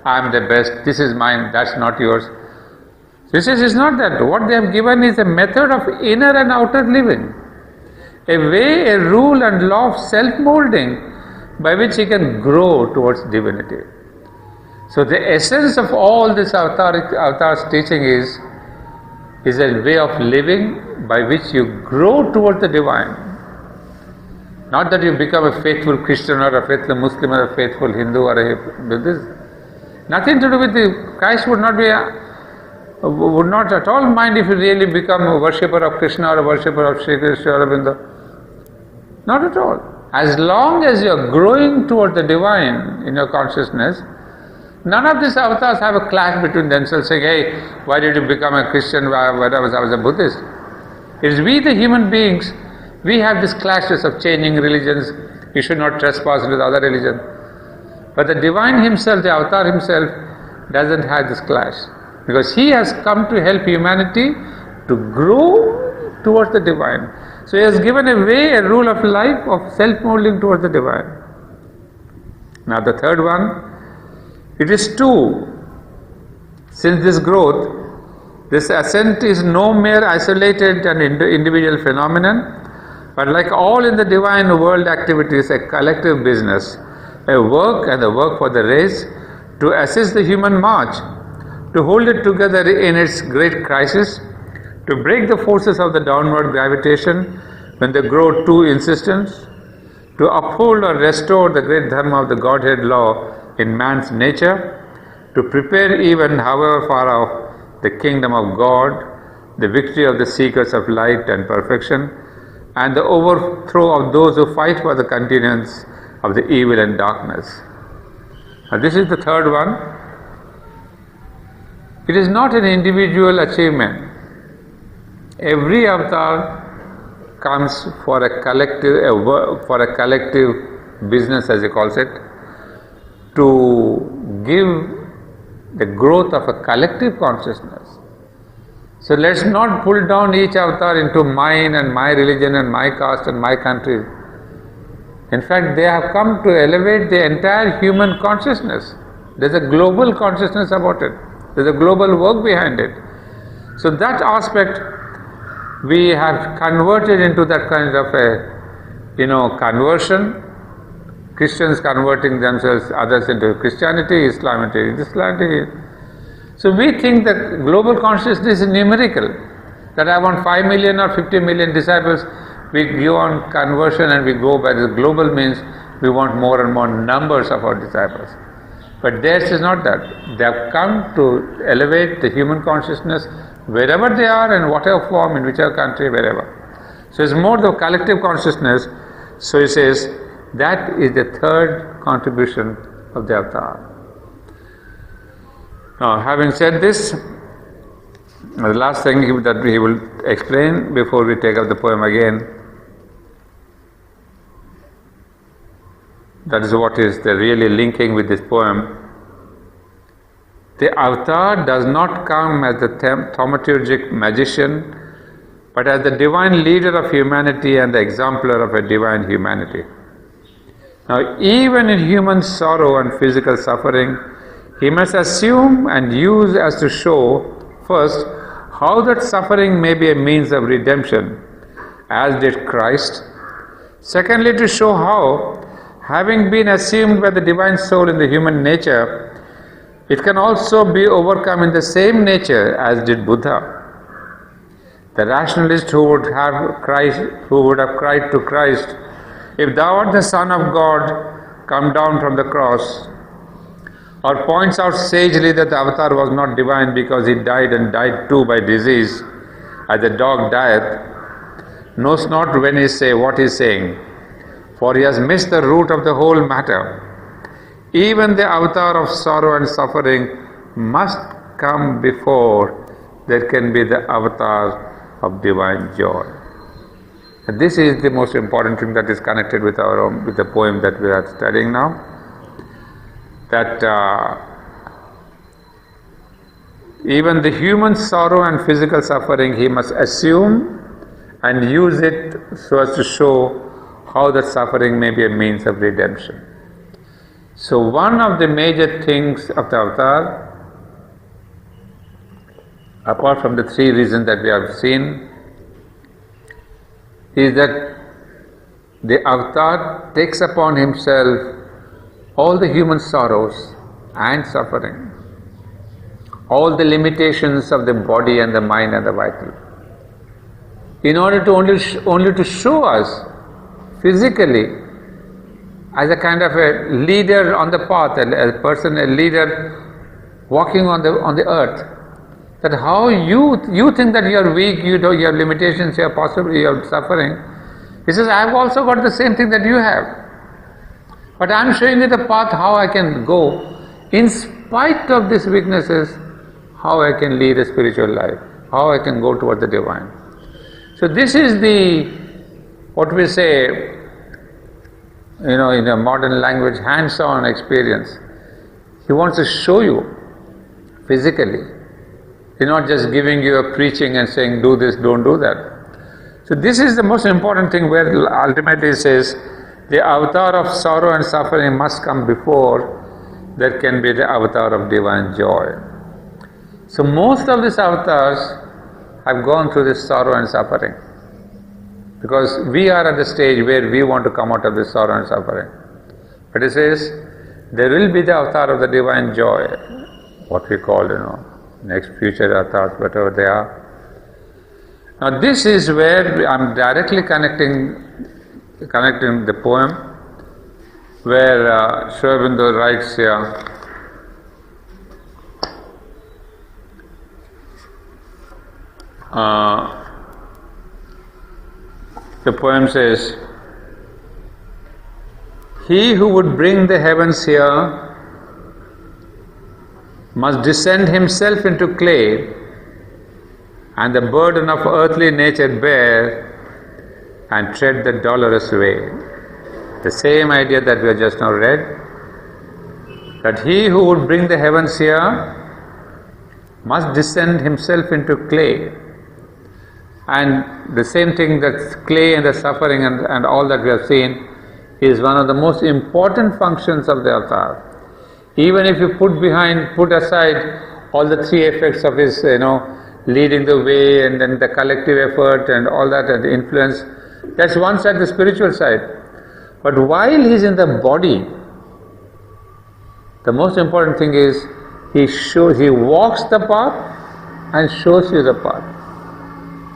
I am the best, this is mine, that's not yours. This is not that. What they have given is a method of inner and outer living, a way, a rule and law of self-molding by which he can grow towards divinity. So the essence of all this avatar's teaching is a way of living by which you grow towards the divine. Not that you become a faithful Christian or a faithful Muslim or a faithful Hindu or a Buddhist. Nothing to do with the Christ would not at all mind if you really become a worshipper of Krishna or a worshipper of Sri Krishna Aurobindo. Not at all. As long as you are growing towards the divine in your consciousness, none of these avatars have a clash between themselves saying, hey, why did you become a Christian when I was a Buddhist? It is we the human beings, we have these clashes of changing religions. You should not trespass with other religion. But the divine himself, the avatar himself, doesn't have this clash. because he has come to help humanity to grow towards the divine. So he has given a way, a rule of life of self-molding towards the divine. Now the third one, it is two. Since this growth, this ascent is no mere isolated and individual phenomenon, but like all in the divine world activities, a collective business, a work and a work for the race to assist the human march, to hold it together in its great crisis, to break the forces of the downward gravitation when they grow too insistent, to uphold or restore the great dharma of the Godhead law in man's nature, to prepare even, however far off, the kingdom of God, the victory of the seekers of light and perfection, and the overthrow of those who fight for the continuance of the evil and darkness. Now this is the third one. It is not an individual achievement. Every avatar comes for a collective business, as he calls it, to give the growth of a collective consciousness. So let's not pull down each avatar into mine and my religion and my caste and my country. In fact, they have come to elevate the entire human consciousness. There's a global consciousness about it. There's a global work behind it. So that aspect we have converted into that kind of a, conversion. Christians converting themselves, others into Christianity, Islam into Islamity. So we think that global consciousness is numerical, that I want 5 million or 50 million disciples. We go on conversion and we go by the global means we want more and more numbers of our disciples. But theirs is not that. They have come to elevate the human consciousness wherever they are, in whatever form, in whichever country, wherever. So it's more the collective consciousness. So he says that is the third contribution of the avatar. Now, having said this, the last thing that he will explain before we take up the poem again, that is what is the really linking with this poem. The avatar does not come as the thaumaturgic magician, but as the divine leader of humanity and the exemplar of a divine humanity. Now, even in human sorrow and physical suffering, he must assume and use as to show, first, how that suffering may be a means of redemption, as did Christ. Secondly, to show how, having been assumed by the divine soul in the human nature, it can also be overcome in the same nature as did Buddha. The rationalist who would have cried to Christ, "If thou art the Son of God, come down from the cross," or points out sagely that the avatar was not divine because he died and died too by disease, as the dog dieth, knows not when what he is saying, for he has missed the root of the whole matter. Even the avatar of sorrow and suffering must come before there can be the avatar of divine joy. And this is the most important thing that is connected with with the poem that we are studying now. That even the human sorrow and physical suffering he must assume and use it so as to show how that suffering may be a means of redemption. So one of the major things of the avatar, apart from the three reasons that we have seen, is that the avatar takes upon himself all the human sorrows and suffering, all the limitations of the body and the mind and the vital, in order to only to show us physically as a kind of a leader on the path, a person, a leader walking on the earth, that how you think that you are weak, you have limitations, you have suffering. He says, I have also got the same thing that you have. But I am showing you the path how I can go, in spite of these weaknesses, how I can lead a spiritual life, how I can go towards the divine. So this is what we say, in a modern language, hands-on experience. He wants to show you physically He's not just giving you a preaching and saying, do this, don't do that. So this is the most important thing, where ultimately it says, the avatar of sorrow and suffering must come before there can be the avatar of divine joy. So most of these avatars have gone through this sorrow and suffering, because we are at the stage where we want to come out of this sorrow and suffering. But it says, there will be the avatar of the divine joy, what we call, next future avatars, whatever they are. Now this is where I'm directly connecting the poem, where Aurobindo writes here, the poem says, he who would bring the heavens here must descend himself into clay and the burden of earthly nature bear and tread the dolorous way. The same idea that we have just now read, that he who would bring the heavens here must descend himself into clay. And the same thing, that clay and the suffering and all that we have seen is one of the most important functions of the avatar. Even if you put aside all the three effects of his, leading the way and then the collective effort and all that and the influence, that's one side, the spiritual side. But while he's in the body, the most important thing is he walks the path and shows you the path.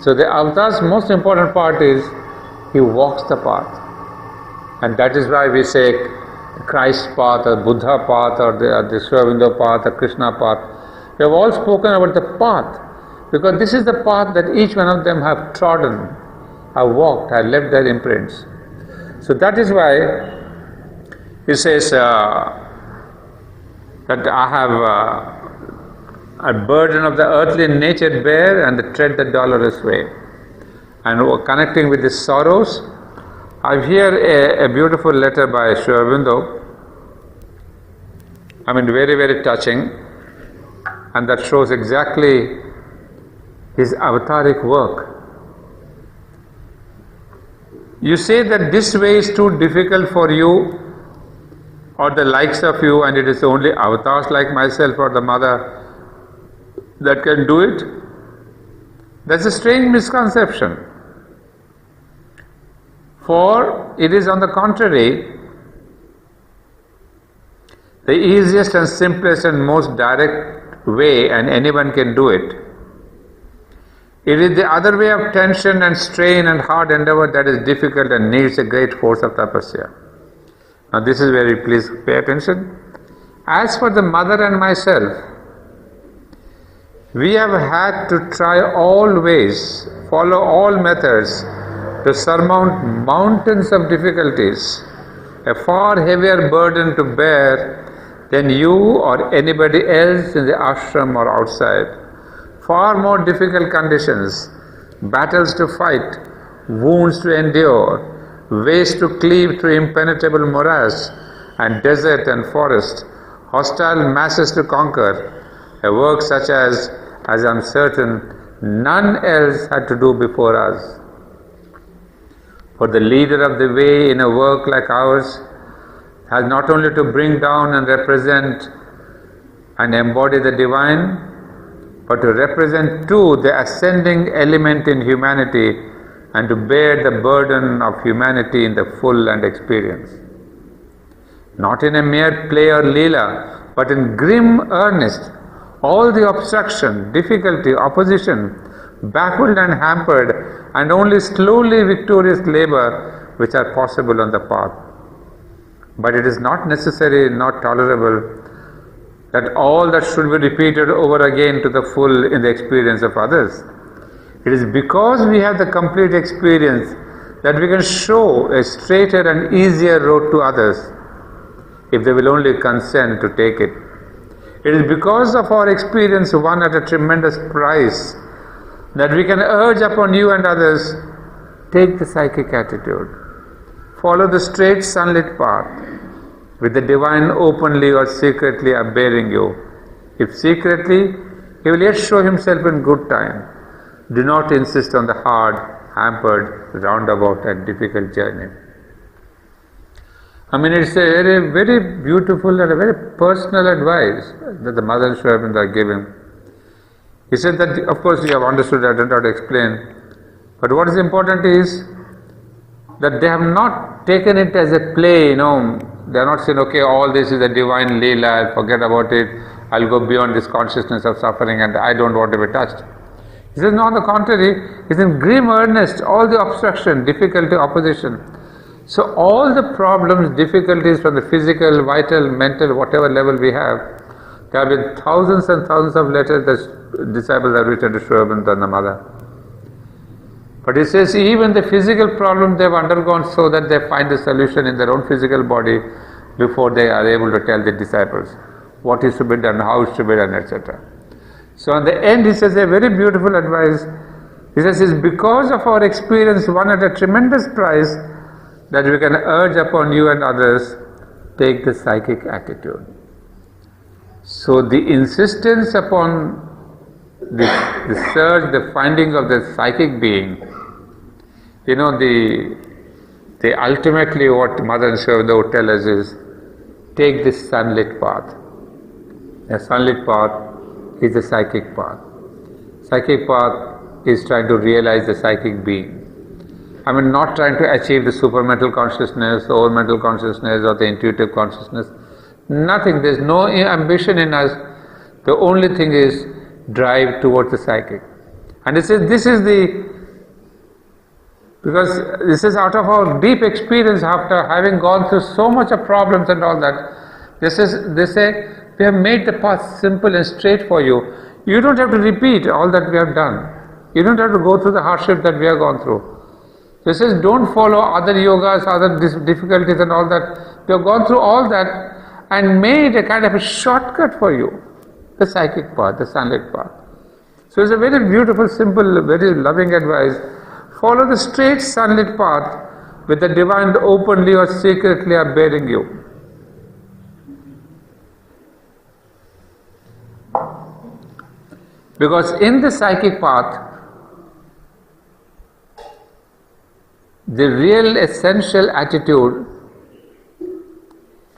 So the avatar's most important part is he walks the path. And that is why we say Christ path or Buddha path or the Aurobindo path or Krishna path. We have all spoken about the path, because this is the path that each one of them have trodden, have walked, have left their imprints. So that is why he says that I have a burden of the earthly nature bear and tread the dolorous way. And connecting with the sorrows, I hear a beautiful letter by Aurobindo. Very, very touching, and that shows exactly his avataric work. You say that this way is too difficult for you or the likes of you, and it is only avatars like myself or the mother that can do it. That's a strange misconception. For it is on the contrary, the easiest and simplest and most direct way, and anyone can do it. It is the other way of tension and strain and hard endeavor that is difficult and needs a great force of tapasya. Now this is where you please pay attention. As for the mother and myself, we have had to try all ways, follow all methods to surmount mountains of difficulties, a far heavier burden to bear than you or anybody else in the ashram or outside. Far more difficult conditions, battles to fight, wounds to endure, ways to cleave through impenetrable morass and desert and forest, hostile masses to conquer, a work such as I'm certain none else had to do before us. For the leader of the way in a work like ours has not only to bring down and represent and embody the divine, but to represent too the ascending element in humanity and to bear the burden of humanity in the full and experience. Not in a mere play or leela, but in grim earnest, all the obstruction, difficulty, opposition, baffled and hampered, and only slowly victorious labor which are possible on the path. But it is not necessary, not tolerable, that all that should be repeated over again to the full in the experience of others. It is because we have the complete experience that we can show a straighter and easier road to others, if they will only consent to take it. It is because of our experience won at a tremendous price that we can urge upon you and others, take the psychic attitude, follow the straight sunlit path, with the divine openly or secretly upbearing you. If secretly, He will yet show himself in good time. Do not insist on the hard, hampered, roundabout and difficult journey. I mean, it's a very, very beautiful and a very personal advice that the Mother and Sri Aurobindo are giving. He said that, of course, you have understood, I don't have to explain. But what is important is that they have not taken it as a play, they are not saying, okay, all this is a divine Leela, I'll forget about it, I'll go beyond this consciousness of suffering and I don't want to be touched. He says, no, on the contrary, it's in grim earnest, all the obstruction, difficulty, opposition. So all the problems, difficulties from the physical, vital, mental, whatever level we have, there have been thousands and thousands of letters that disciples have written to Sri Aurobindo and the Mother. But he says even the physical problem they have undergone so that they find the solution in their own physical body before they are able to tell the disciples what is to be done, how is to be done, etc. So in the end he says a very beautiful advice. He says it's because of our experience won at a tremendous price that we can urge upon you and others, take the psychic attitude. So the insistence upon the search, the finding of the psychic being, the ultimately what Mother and Sri Aurobindo would tell us is, take this sunlit path. A sunlit path is the psychic path. Psychic path is trying to realize the psychic being. I mean, not trying to achieve the supermental consciousness, the overmental consciousness or the intuitive consciousness. Nothing, there's no ambition in us. The only thing is drive towards the psychic. And this is out of our deep experience after having gone through so much of problems and all that. They say, we have made the path simple and straight for you. You don't have to repeat all that we have done. You don't have to go through the hardship that we have gone through. This says, don't follow other yogas, other difficulties and all that. We have gone through all that and made a kind of a shortcut for you. The psychic path, the sunlit path. So it's a very beautiful, simple, very loving advice. Follow the straight sunlit path with the divine openly or secretly are bearing you. Because in the psychic path, the real essential attitude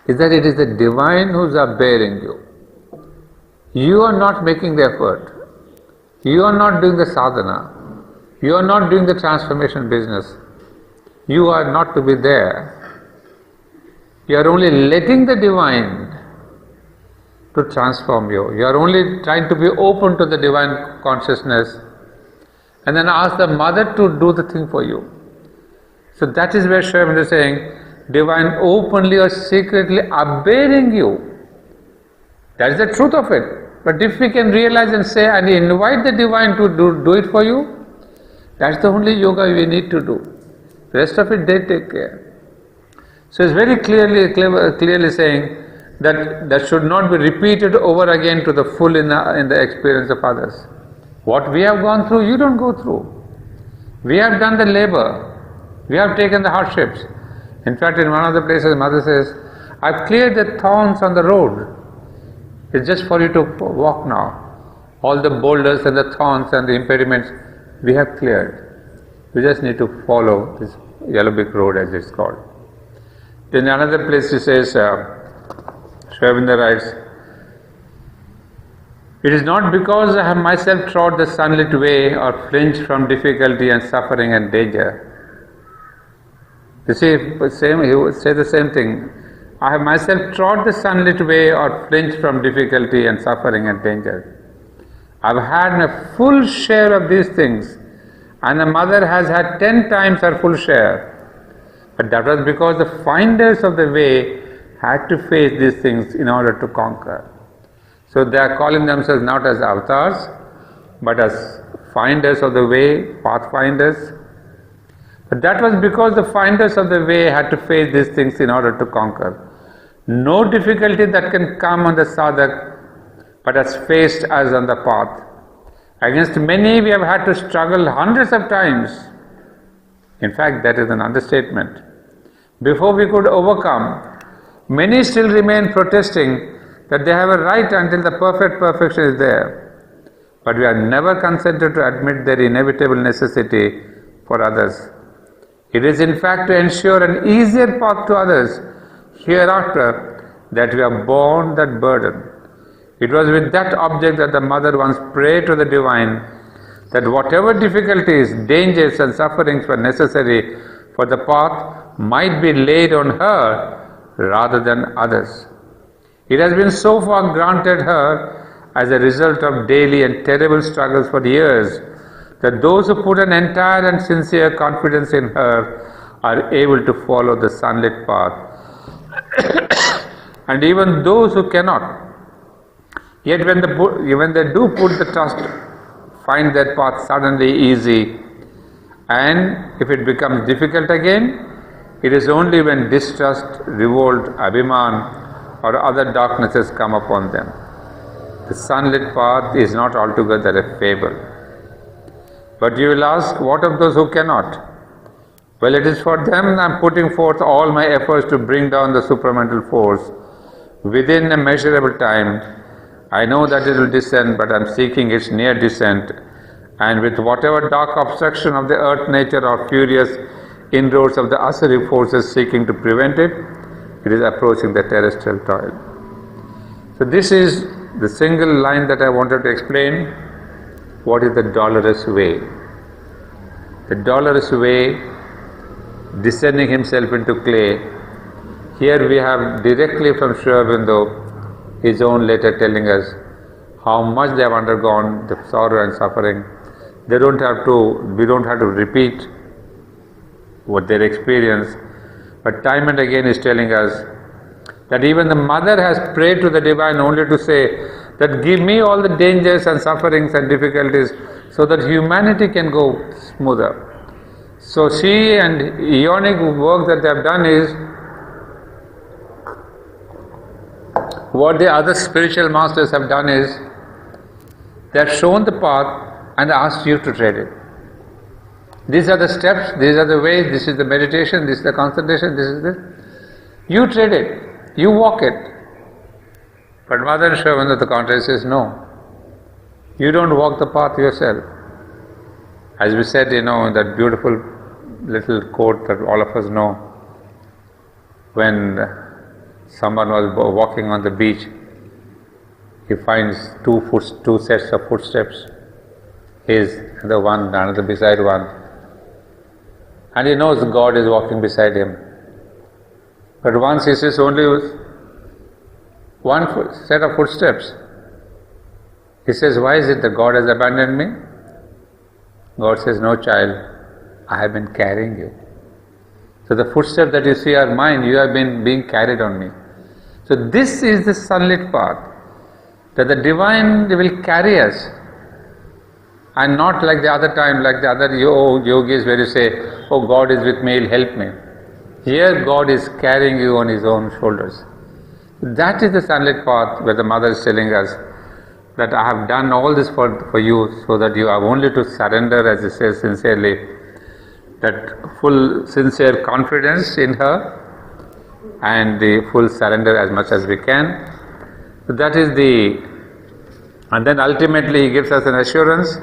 is that it is the divine who's bearing you. You are not making the effort. You are not doing the sadhana. You are not doing the transformation business. You are not to be there. You are only letting the divine to transform you. You are only trying to be open to the divine consciousness and then ask the Mother to do the thing for you. So that is where Sri Aurobindo is saying, divine openly or secretly upbearing you. That is the truth of it. But if we can realize and say and invite the divine to do it for you, that's the only yoga we need to do. The rest of it they take care. So it's very clearly saying that should not be repeated over again to the full in the experience of others. What we have gone through, you don't go through. We have done the labor. We have taken the hardships. In fact, in one of the places, Mother says, I've cleared the thorns on the road. It's just for you to walk now. All the boulders and the thorns and the impediments, we have cleared. We just need to follow this yellow brick road as it's called. Then another place she says, Sri Aurobindo writes, it is not because I have myself trod the sunlit way or flinched from difficulty and suffering and danger. You see, he would say the same thing. I have myself trod the sunlit way or flinched from difficulty and suffering and danger. I have had a full share of these things, and the Mother has had 10 times her full share. But that was because the finders of the way had to face these things in order to conquer. So they are calling themselves not as avatars, but as finders of the way, pathfinders. But that was because the finders of the way had to face these things in order to conquer. No difficulty that can come on the sadhak, but has faced us on the path. Against many we have had to struggle hundreds of times. In fact, that is an understatement. Before we could overcome, many still remain protesting that they have a right until the perfect perfection is there. but we are never consented to admit their inevitable necessity for others. It is in fact to ensure an easier path to others hereafter that we have borne that burden. It was with that object that the mother once prayed to the divine that whatever difficulties, dangers and sufferings were necessary for the path might be laid on her rather than others. It has been so far granted her as a result of daily and terrible struggles for years that those who put an entire and sincere confidence in her are able to follow the sunlit path. And even those who cannot, yet when they do put the trust, find that path suddenly easy, and if it becomes difficult again, it is only when distrust, revolt, abhiman or other darknesses come upon them. The sunlit path is not altogether a fable. But you will ask, what of those who cannot? Well, it is for them I am putting forth all my efforts to bring down the supramental force within a measurable time. I know that it will descend, but I am seeking its near descent, and with whatever dark obstruction of the earth nature or furious inroads of the asuric forces seeking to prevent it, it is approaching the terrestrial toil. So this is the single line that I wanted to explain. What is the dolorous way? The dolorous way, descending himself into clay. Here we have directly from Sri Aurobindo his own letter telling us how much they have undergone, the sorrow and suffering. We don't have to repeat what their experience, but time and again is telling us that even the mother has prayed to the divine only to say that give me all the dangers and sufferings and difficulties so that humanity can go smoother. So she and Ionic work that they have done is what the other spiritual masters have done is they have shown the path and asked you to tread it. These are the steps, these are the ways, this is the meditation, this is the concentration, this is this. You tread it, you walk it. But Mother Sri Aurobindo, the contrary, says no. You don't walk the path yourself. As we said, that beautiful little quote that all of us know, when someone was walking on the beach, he finds two sets of footsteps, his and the one, another beside one, and he knows God is walking beside him. But once he sees only one set of footsteps, he says, why is it that God has abandoned me? God says, no child, I have been carrying you. So the footsteps that you see are mine, you have been being carried on me. So this is the sunlit path, that the divine will carry us, and not like the other time, like the other yogis where you say, oh God is with me, He'll help me. Here God is carrying you on His own shoulders. That is the sunlit path where the Mother is telling us that I have done all this for you so that you have only to surrender, as it says sincerely, that full sincere confidence in her and the full surrender as much as we can. So that is and then ultimately he gives us an assurance.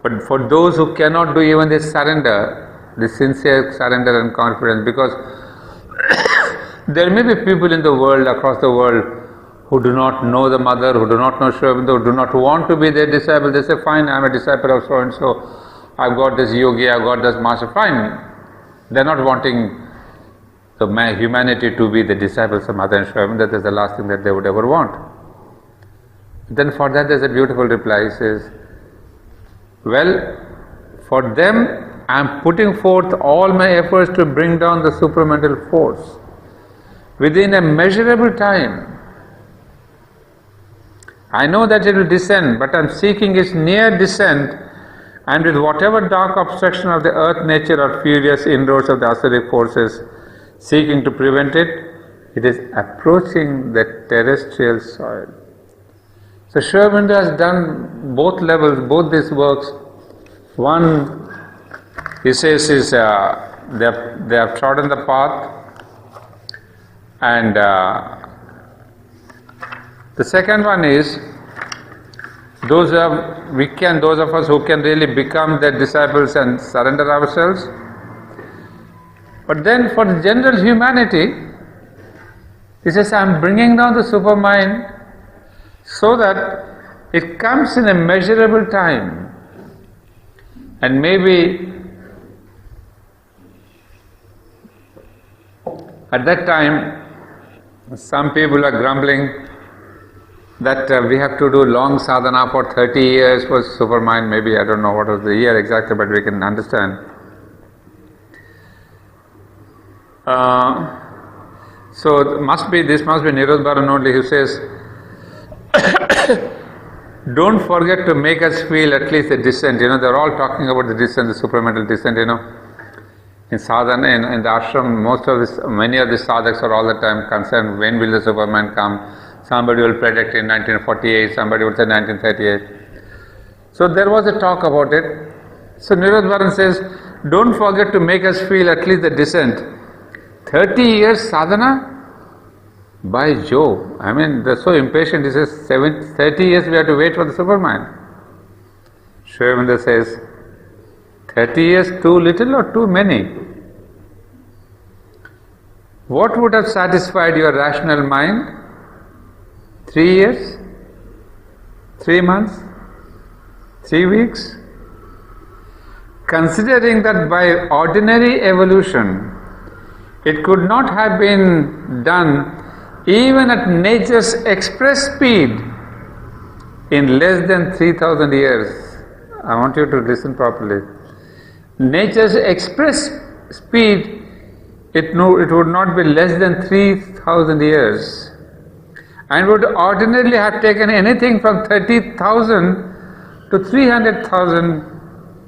But for those who cannot do even this surrender, the sincere surrender and confidence, because there may be people in the world, across the world, who do not know the Mother, who do not know Sri Aurobindo, who do not want to be their disciple. They say, fine, I am a disciple of so and so, I've got this yogi, I've got this master, fine. They are not wanting the humanity to be the disciples of Mother and Sri Aurobindo. That is the last thing that they would ever want. Then for that there is a beautiful reply. He says, well, for them I am putting forth all my efforts to bring down the supramental force within a measurable time. I know that it will descend, but I am seeking its near descent, and with whatever dark obstruction of the earth nature or furious inroads of the asuric forces seeking to prevent it, it is approaching the terrestrial soil. So Sri Aurobindo has done both levels, both these works. One, he says, is they have trodden the path, and the second one is those of us who can really become their disciples and surrender ourselves. But then for the general humanity, he says, I am bringing down the supermind so that it comes in a measurable time. And maybe at that time, some people are grumbling that we have to do long sadhana for 30 years for supermind. Maybe, I don't know what was the year exactly, but we can understand. So this must be Nirodharan only, who says, don't forget to make us feel at least the descent. They're all talking about the descent, the supramental descent. In sadhana, in the ashram, many of the sadhaks are all the time concerned, when will the superman come? Somebody will predict in 1948, somebody will say 1938. So there was a talk about it. So Nirodharan says, don't forget to make us feel at least the descent. 30 years sadhana? By Jove, they're so impatient. He says 30 years we have to wait for the superman. Sri Aurobindo says, 30 years too little or too many? What would have satisfied your rational mind? 3 years? 3 months? 3 weeks? Considering that by ordinary evolution, it could not have been done even at nature's express speed in less than 3,000 years. I want you to listen properly. Nature's express speed, it would not be less than 3,000 years, and would ordinarily have taken anything from 30,000 to 300,000.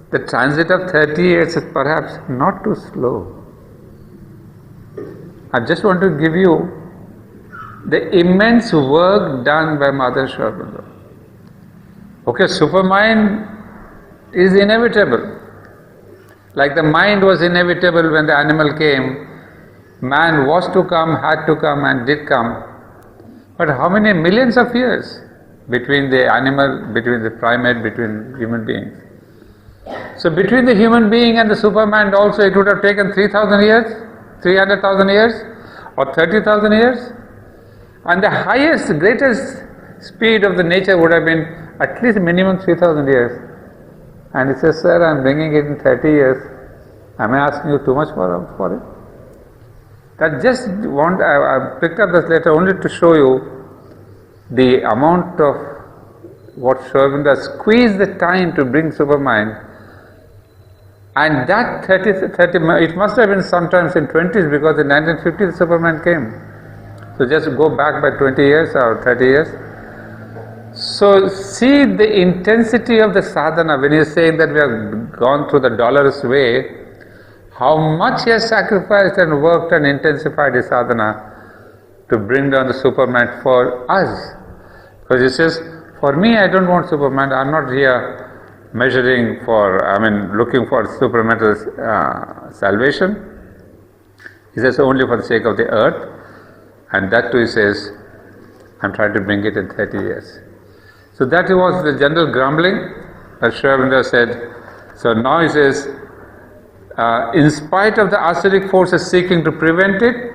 The transit of 30 years is perhaps not too slow. I just want to give you the immense work done by Mother Sri Aurobindo. Okay, supermind is inevitable. Like the mind was inevitable when the animal came, man was to come, had to come, and did come. But how many millions of years between the animal, between the primate, between human beings? So between the human being and the supermind also it would have taken 3,000 years, 300,000 years, or 30,000 years. And the highest, greatest speed of the nature would have been at least minimum 3,000 years. And he says, sir, I am bringing it in 30 years. Am I asking you too much for it? I picked up this letter only to show you the amount of what Sri Aurobindo squeezed the time to bring supermind. And that 30, it must have been sometimes in 20s, because in 1950 the superman came. So just go back by 20 years or 30 years. So see the intensity of the sadhana when he is saying that we have gone through the dolorous way, how much he has sacrificed and worked and intensified his sadhana to bring down the superman for us. Because he says, for me I don't want superman, I am not here looking for supramental salvation. He says only for the sake of the earth. And that too, he says, I am trying to bring it in 30 years. So that was the general grumbling that Sri Aurobindo said. So now he says, in spite of the asuric forces seeking to prevent it,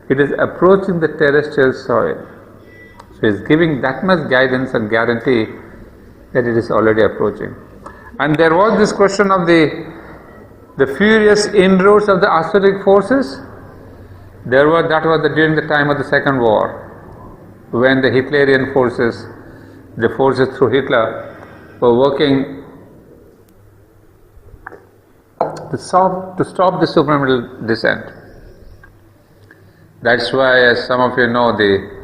it is approaching the terrestrial soil. So he is giving that much guidance and guarantee that it is already approaching. And there was this question of the furious inroads of the asuric forces. That was during the time of the Second War, when the Hitlerian forces, the forces through Hitler, were working to stop the supramental descent. That's why, as some of you know, the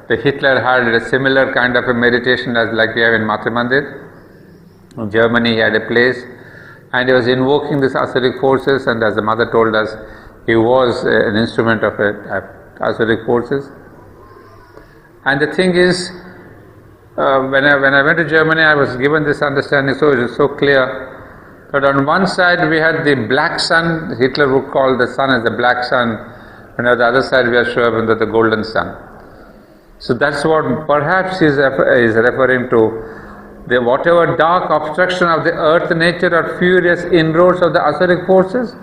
Hitler had a similar kind of a meditation as like we have in Matra Mandir. In Germany, he had a place, and he was invoking these asuric forces, and as the mother told us, he was an instrument of asuric forces. And the thing is, when I went to Germany, I was given this understanding, so it is so clear, that on one side we had the black sun. Hitler would call the sun as the black sun, and on the other side we are Sri Aurobindo, the golden sun. So that's what perhaps is referring to. The whatever dark obstruction of the earth nature or furious inroads of the asuric forces.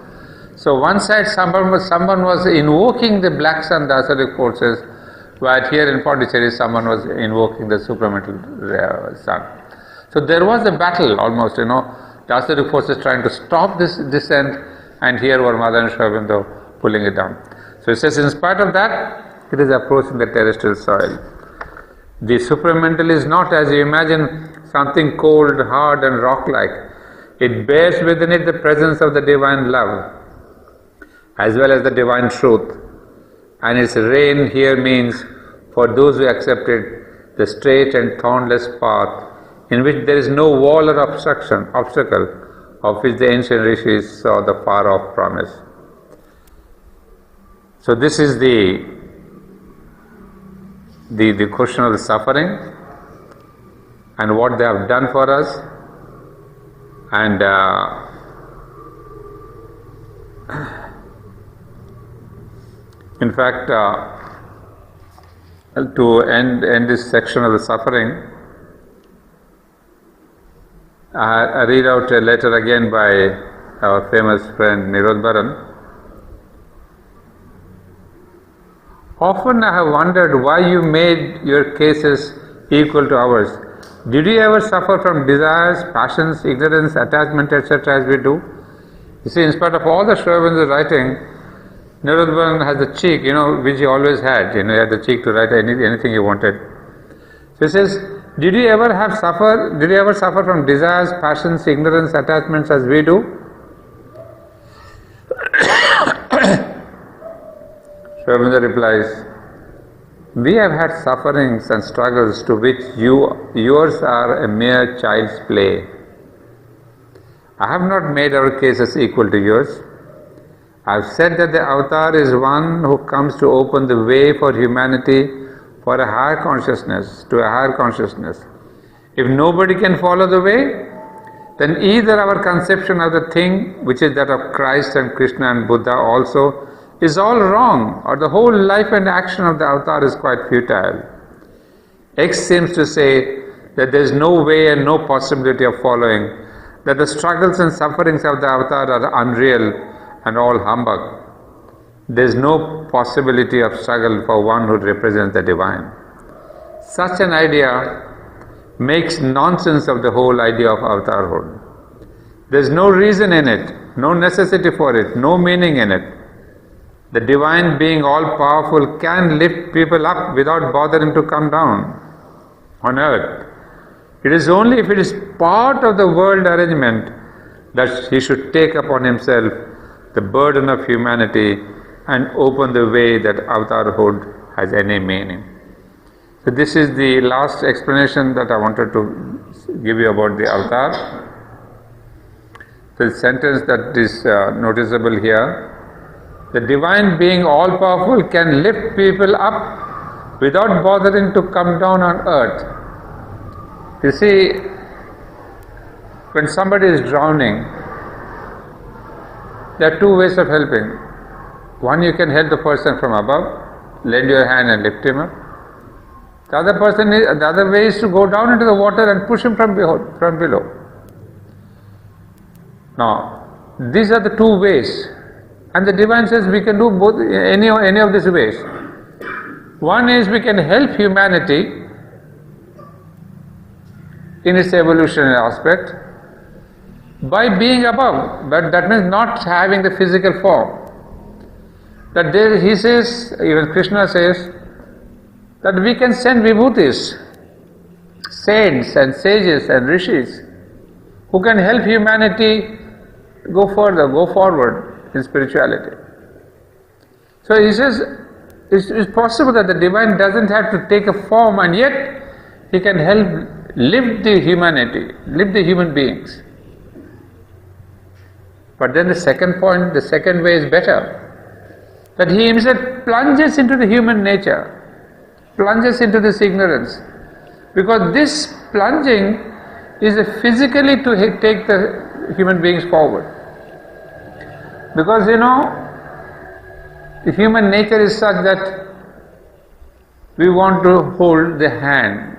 So one side someone was invoking the black sun, the asuric forces, while here in Pondicherry someone was invoking the supramental sun. So there was a battle almost, the asuric forces trying to stop this descent, and here were Mother and Aurobindo pulling it down. So it says, in spite of that, it is approaching the terrestrial soil. The supramental is not, as you imagine, something cold, hard and rock-like. It bears within it the presence of the divine love, as well as the divine truth. And its reign here means, for those who accepted the straight and thornless path, in which there is no wall or obstacle, of which the ancient rishis saw the far-off promise. So this is the question of the suffering and what they have done for us, and in fact, to end this section of the suffering, I read out a letter again by our famous friend Nirodharan. Often I have wondered why you made your cases equal to ours. Did you ever suffer from desires, passions, ignorance, attachment, etc. as we do? You see, in spite of all the Aurobindo writing, Nirodharan has the cheek, which he always had. He had the cheek to write anything he wanted. So he says, did you ever suffer from desires, passions, ignorance, attachments as we do? Aurobindo replies, we have had sufferings and struggles to which yours are a mere child's play. I have not made our cases equal to yours. I have said that the avatar is one who comes to open the way for humanity for a higher consciousness, to a higher consciousness. If nobody can follow the way, then either our conception of the thing, which is that of Christ and Krishna and Buddha also, is all wrong, or the whole life and action of the avatar is quite futile. X seems to say that there is no way and no possibility of following, that the struggles and sufferings of the avatar are unreal and all humbug. There is no possibility of struggle for one who represents the divine. Such an idea makes nonsense of the whole idea of avatarhood. There is no reason in it, no necessity for it, no meaning in it. The divine being all powerful can lift people up without bothering to come down on earth. It is only if it is part of the world arrangement that he should take upon himself the burden of humanity and open the way that avatarhood has any meaning. So this is the last explanation that I wanted to give you about the avatar. The sentence that is noticeable here: the divine being all powerful can lift people up without bothering to come down on earth. You see, when somebody is drowning, there are two ways of helping. One, you can help the person from above, lend your hand and lift him up. The other way is to go down into the water and push him from below. Now, these are the two ways. And the divine says we can do both, any of these ways. One is we can help humanity in its evolutionary aspect by being above, but that means not having the physical form. That there, he says, even Krishna says, that we can send vibhutis, saints and sages and rishis, who can help humanity go further, go forward in spirituality. So he says, it's possible that the divine doesn't have to take a form, and yet he can help lift the humanity, lift the human beings. But then the second point, the second way is better. That he himself plunges into the human nature, plunges into this ignorance. Because this plunging is physically to take the human beings forward. Because the human nature is such that we want to hold the hand.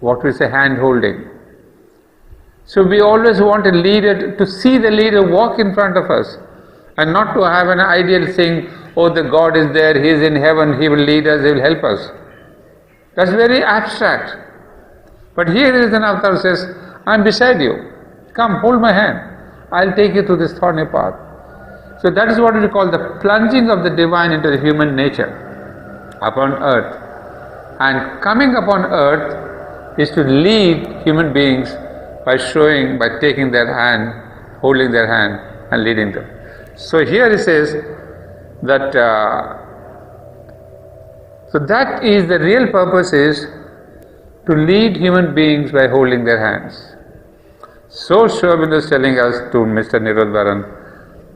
What we say, hand holding. So we always want a leader, to see the leader walk in front of us, and not to have an ideal saying, oh, the God is there, He is in heaven, He will lead us, He will help us. That's very abstract. But here is an avatar who says, I am beside you. Come, hold my hand. I'll take you through this thorny path. So that is what we call the plunging of the divine into the human nature upon earth. And coming upon earth is to lead human beings by taking their hand, holding their hand and leading them. So here he says that, so that is the real purpose, is to lead human beings by holding their hands. So Aurobindo is telling us to Mr. Nirodharan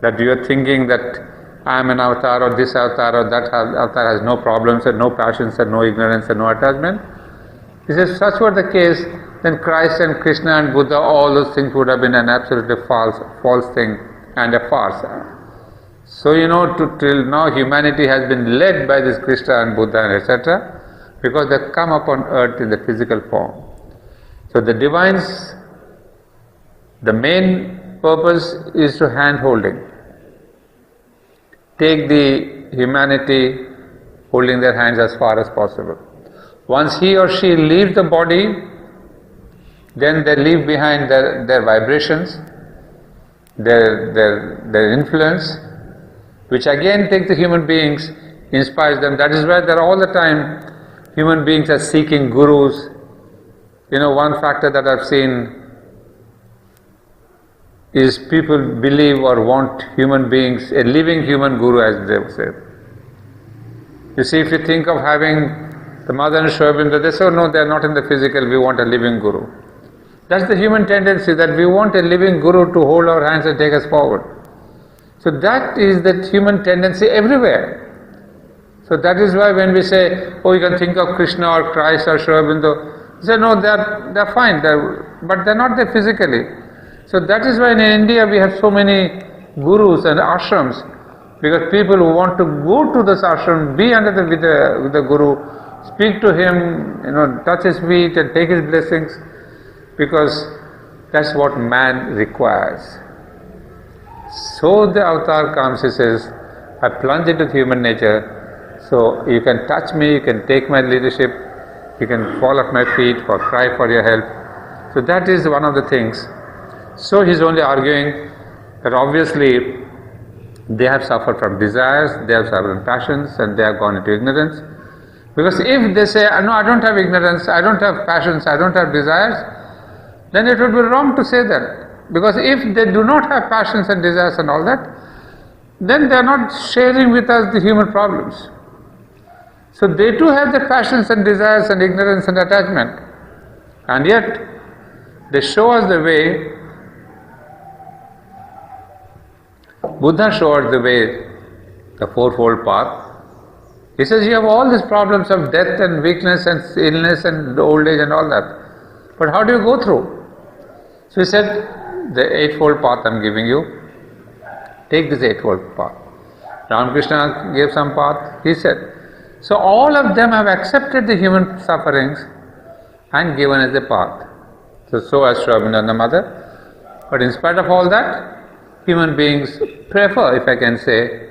that you are thinking that I am an avatar or this avatar or that avatar has no problems and no passions and no ignorance and no attachment. He says, if such were the case, then Christ and Krishna and Buddha, all those things would have been an absolutely false thing and a farce. So till now humanity has been led by this Krishna and Buddha and etc. because they come upon earth in the physical form. So the divines, the main purpose is to hand holding. Take the humanity holding their hands as far as possible. Once he or she leaves the body, then they leave behind their vibrations, their influence, which again takes the human beings, inspires them. That is why there are all the time human beings are seeking gurus. One factor that I've seen is people believe or want human beings, a living human guru, as they say. You see, if you think of having the mother and Aurobindo, they say, oh no, they are not in the physical, we want a living guru. That's the human tendency, that we want a living guru to hold our hands and take us forward. So that is the human tendency everywhere. So that is why when we say, oh, you can think of Krishna or Christ or Aurobindo, they say, no, they're fine, but they're not there physically. So that is why in India we have so many gurus and ashrams, because people who want to go to this ashram, be under with the guru, speak to him, touch his feet and take his blessings, because that's what man requires. So the avatar comes, he says, I plunge into human nature, so you can touch me, you can take my leadership, you can fall at my feet or cry for your help. So that is one of the things. So he's only arguing that obviously they have suffered from desires, they have suffered from passions, and they have gone into ignorance. Because if they say, no, I don't have ignorance, I don't have passions, I don't have desires, then it would be wrong to say that. Because if they do not have passions and desires and all that, then they are not sharing with us the human problems. So they too have their passions and desires and ignorance and attachment. And yet, they show us the way. Buddha showed the way, the fourfold path. He says you have all these problems of death and weakness and illness and old age and all that. But how do you go through? So he said, the eightfold path I am giving you. Take this eightfold path. Ramakrishna gave some path, he said. So all of them have accepted the human sufferings and given as a path. So as Aurobindo and the mother. But in spite of all that, human beings prefer, if I can say,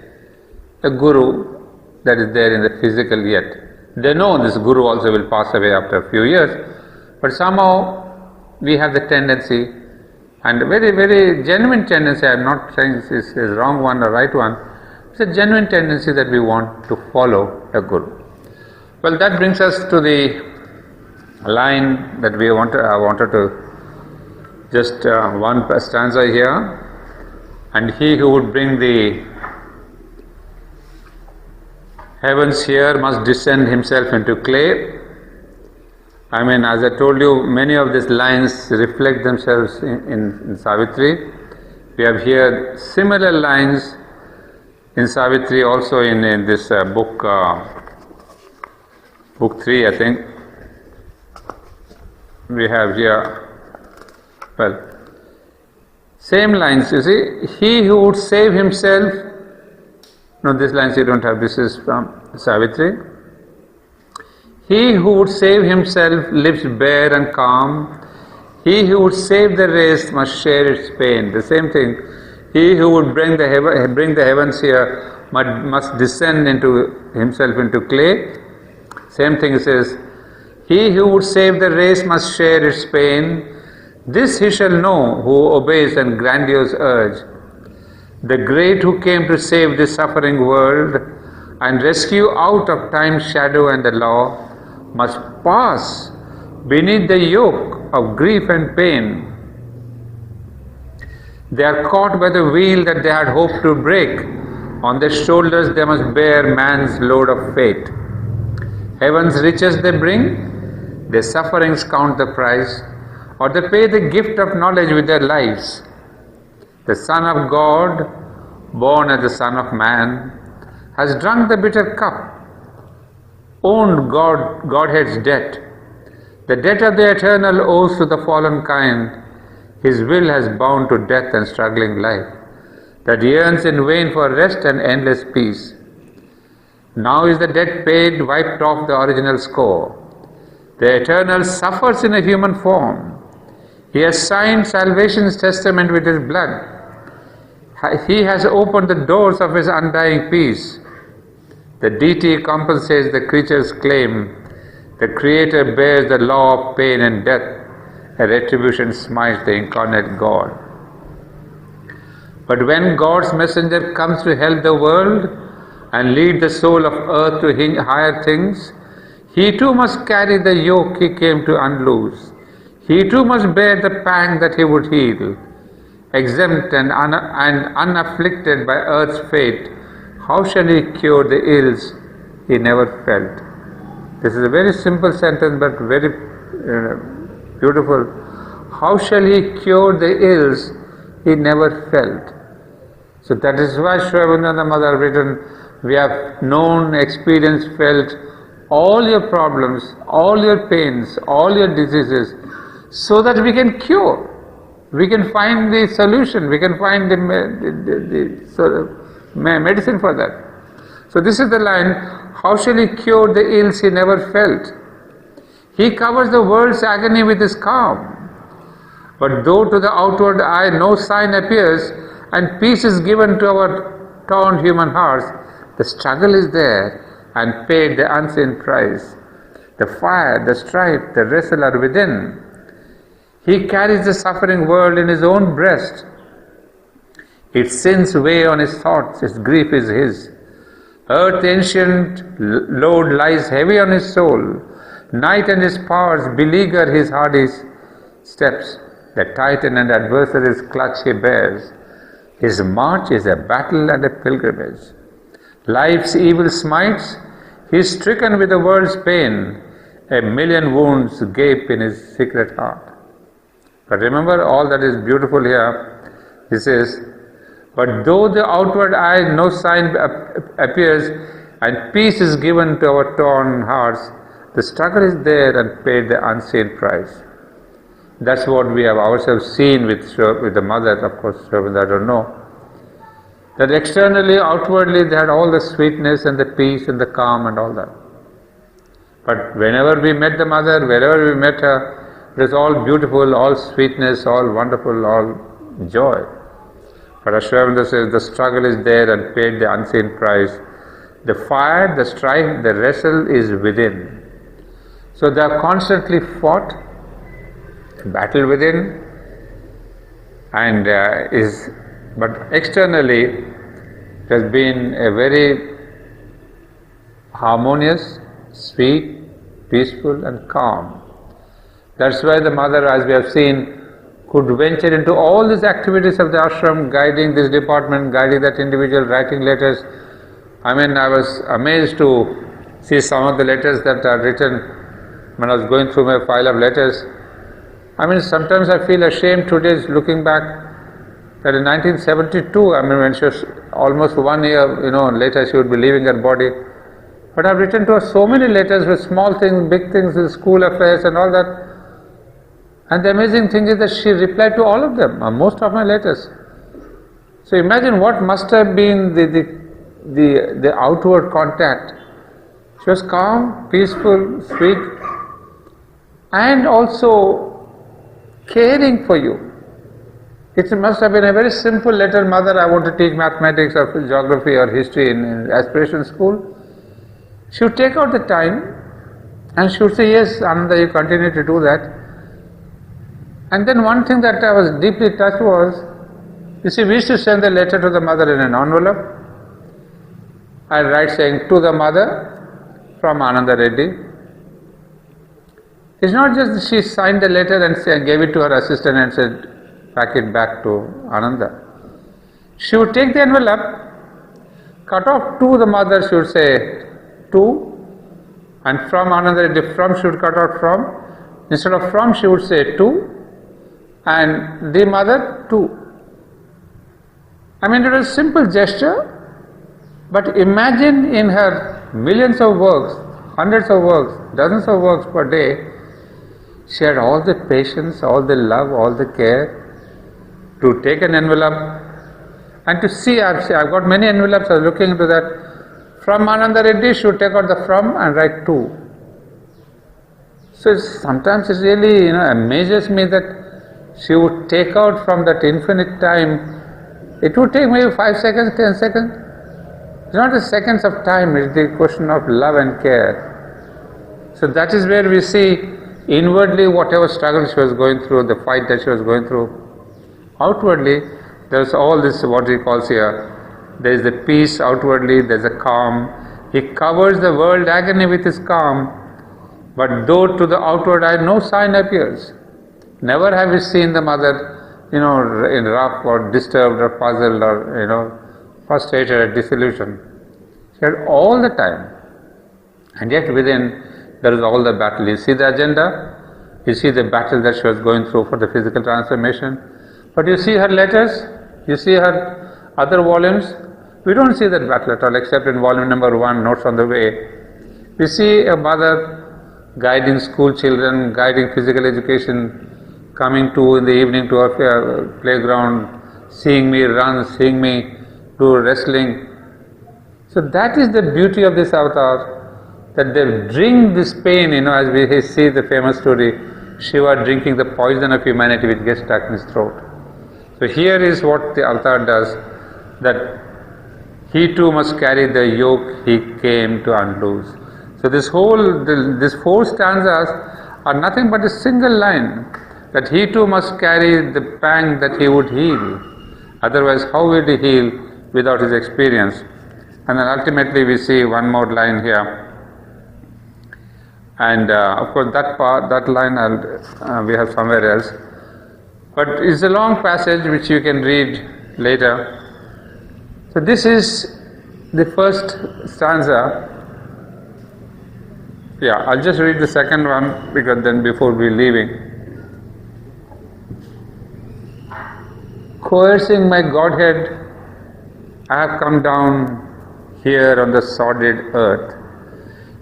a guru that is there in the physical yet. They know this guru also will pass away after a few years, but somehow we have the tendency, and a very, very genuine tendency, I am not saying this is a wrong one or right one, it's a genuine tendency that we want to follow a guru. Well, that brings us to the line that I wanted to just one stanza here. And he who would bring the heavens here must descend himself into clay. I mean, as I told you, many of these lines reflect themselves in Savitri. We have here similar lines in Savitri, also in this book 3, I think. We have here, well, same lines, you see, he who would save himself, no, these lines you don't have, this is from Savitri. He who would save himself lives bare and calm. He who would save the race must share its pain. The same thing. He who would bring the heavens here must descend into himself into clay. Same thing it says. He who would save the race must share its pain. This he shall know who obeys and grandiose urge. The great who came to save this suffering world and rescue out of time's shadow and the law must pass beneath the yoke of grief and pain. They are caught by the wheel that they had hoped to break. On their shoulders they must bear man's load of fate. Heaven's riches they bring, their sufferings count the price, or they pay the gift of knowledge with their lives. The Son of God, born as the Son of Man, has drunk the bitter cup, owned Godhead's debt, the debt of the eternal owes to the fallen kind. His will has bound to death and struggling life, that yearns in vain for rest and endless peace. Now is the debt paid, wiped off the original score. The eternal suffers in a human form. He has signed salvation's testament with his blood. He has opened the doors of his undying peace. The deity compensates the creature's claim. The Creator bears the law of pain and death. A retribution smites the incarnate God. But when God's messenger comes to help the world and lead the soul of earth to higher things, he too must carry the yoke he came to unloose. He too must bear the pang that he would heal. Exempt and unafflicted by earth's fate, how shall he cure the ills he never felt? This is a very simple sentence but very beautiful. How shall he cure the ills he never felt? So that is why Sri Aurobindo and the Mother have written, we have known, experienced, felt all your problems, all your pains, all your diseases, so that we can cure. We can find the solution, we can find the medicine for that. So this is the line, how shall he cure the ills he never felt? He covers the world's agony with his calm. But though to the outward eye no sign appears, and peace is given to our torn human hearts, the struggle is there and paid the unseen price. The fire, the strife, the wrestle are within. He carries the suffering world in his own breast. Its sins weigh on his thoughts, its grief is his. Earth's ancient load lies heavy on his soul. Night and his powers beleaguer his hardy steps. The titan and adversary's clutch he bears. His march is a battle and a pilgrimage. Life's evil smites, he is stricken with the world's pain. A million wounds gape in his secret heart. But remember all that is beautiful here. He says, but though the outward eye no sign appears, and peace is given to our torn hearts, the struggle is there and paid the unseen price. That's what we have ourselves seen with the Mother, of course, I don't know. That externally, outwardly, they had all the sweetness and the peace and the calm and all that. But whenever we met the Mother, wherever we met her, it was all beautiful, all sweetness, all wonderful, all joy. But as Sri Aurobindo says, the struggle is there and paid the unseen price. The fire, the strife, the wrestle is within. So they are constantly fought, battle within, and but externally it has been a very harmonious, sweet, peaceful and calm. That's why the Mother, as we have seen, could venture into all these activities of the ashram, guiding this department, guiding that individual, writing letters. I mean, I was amazed to see some of the letters that are written when I was going through my file of letters. I mean, sometimes I feel ashamed today looking back that in 1972, I mean, when she was almost 1 year, later she would be leaving her body. But I've written to her so many letters with small things, big things, with school affairs and all that. And the amazing thing is that she replied to all of them, most of my letters. So imagine what must have been the outward contact, She was calm, peaceful, sweet, and also caring for you. It must have been a very simple letter, Mother, I want to teach mathematics or geography or history in aspiration school. She would take out the time and she would say, yes, Ananda, you continue to do that. And then one thing that I was deeply touched was, you see, we used to send the letter to the mother in an envelope. I'd write saying, to the mother from Ananda Reddy. It's not just that she signed the letter and gave it to her assistant and said, pack it back to Ananda. She would take the envelope, cut off to the mother, she would say to, and from Ananda Reddy, from she would cut out from. Instead of from, she would say to, and the mother to. I mean, it was a simple gesture, but imagine in her millions of works, hundreds of works, dozens of works per day, she had all the patience, all the love, all the care to take an envelope and to see. I've got many envelopes, I was looking into that. From Ananda Reddy, she would take out the from and write to. So sometimes it really amazes me that she would take out from that infinite time. It would take maybe 5 seconds, 10 seconds. It's not the seconds of time, it's the question of love and care. So that is where we see inwardly whatever struggle she was going through, the fight that she was going through. Outwardly, there's all this, what he calls here, there is the peace outwardly, there's a calm. He covers the world agony with his calm, but though to the outward eye no sign appears. Never have we seen the mother, in rough or disturbed or puzzled or, frustrated or disillusioned. She had all the time. And yet within, there is all the battle. You see the agenda, you see the battle that she was going through for the physical transformation. But you see her letters, you see her other volumes, we don't see that battle at all, except in volume number 1, Notes on the Way. We see a mother guiding school children, guiding physical education, coming to in the evening to her playground, seeing me run, seeing me do wrestling. So that is the beauty of this avatar, that they drink this pain, as we see the famous story, Shiva drinking the poison of humanity which gets stuck in his throat. So here is what the avatar does, that he too must carry the yoke he came to unloose. So these 4 stanzas are nothing but a single line, that he too must carry the pang that he would heal. Otherwise, how will he heal without his experience? And then ultimately we see one more line here. And of course that line we have somewhere else. But it's a long passage which you can read later. So this is the first stanza. Yeah, I'll just read the second one because then before we're leaving. Coercing my Godhead, I have come down here on the sordid earth.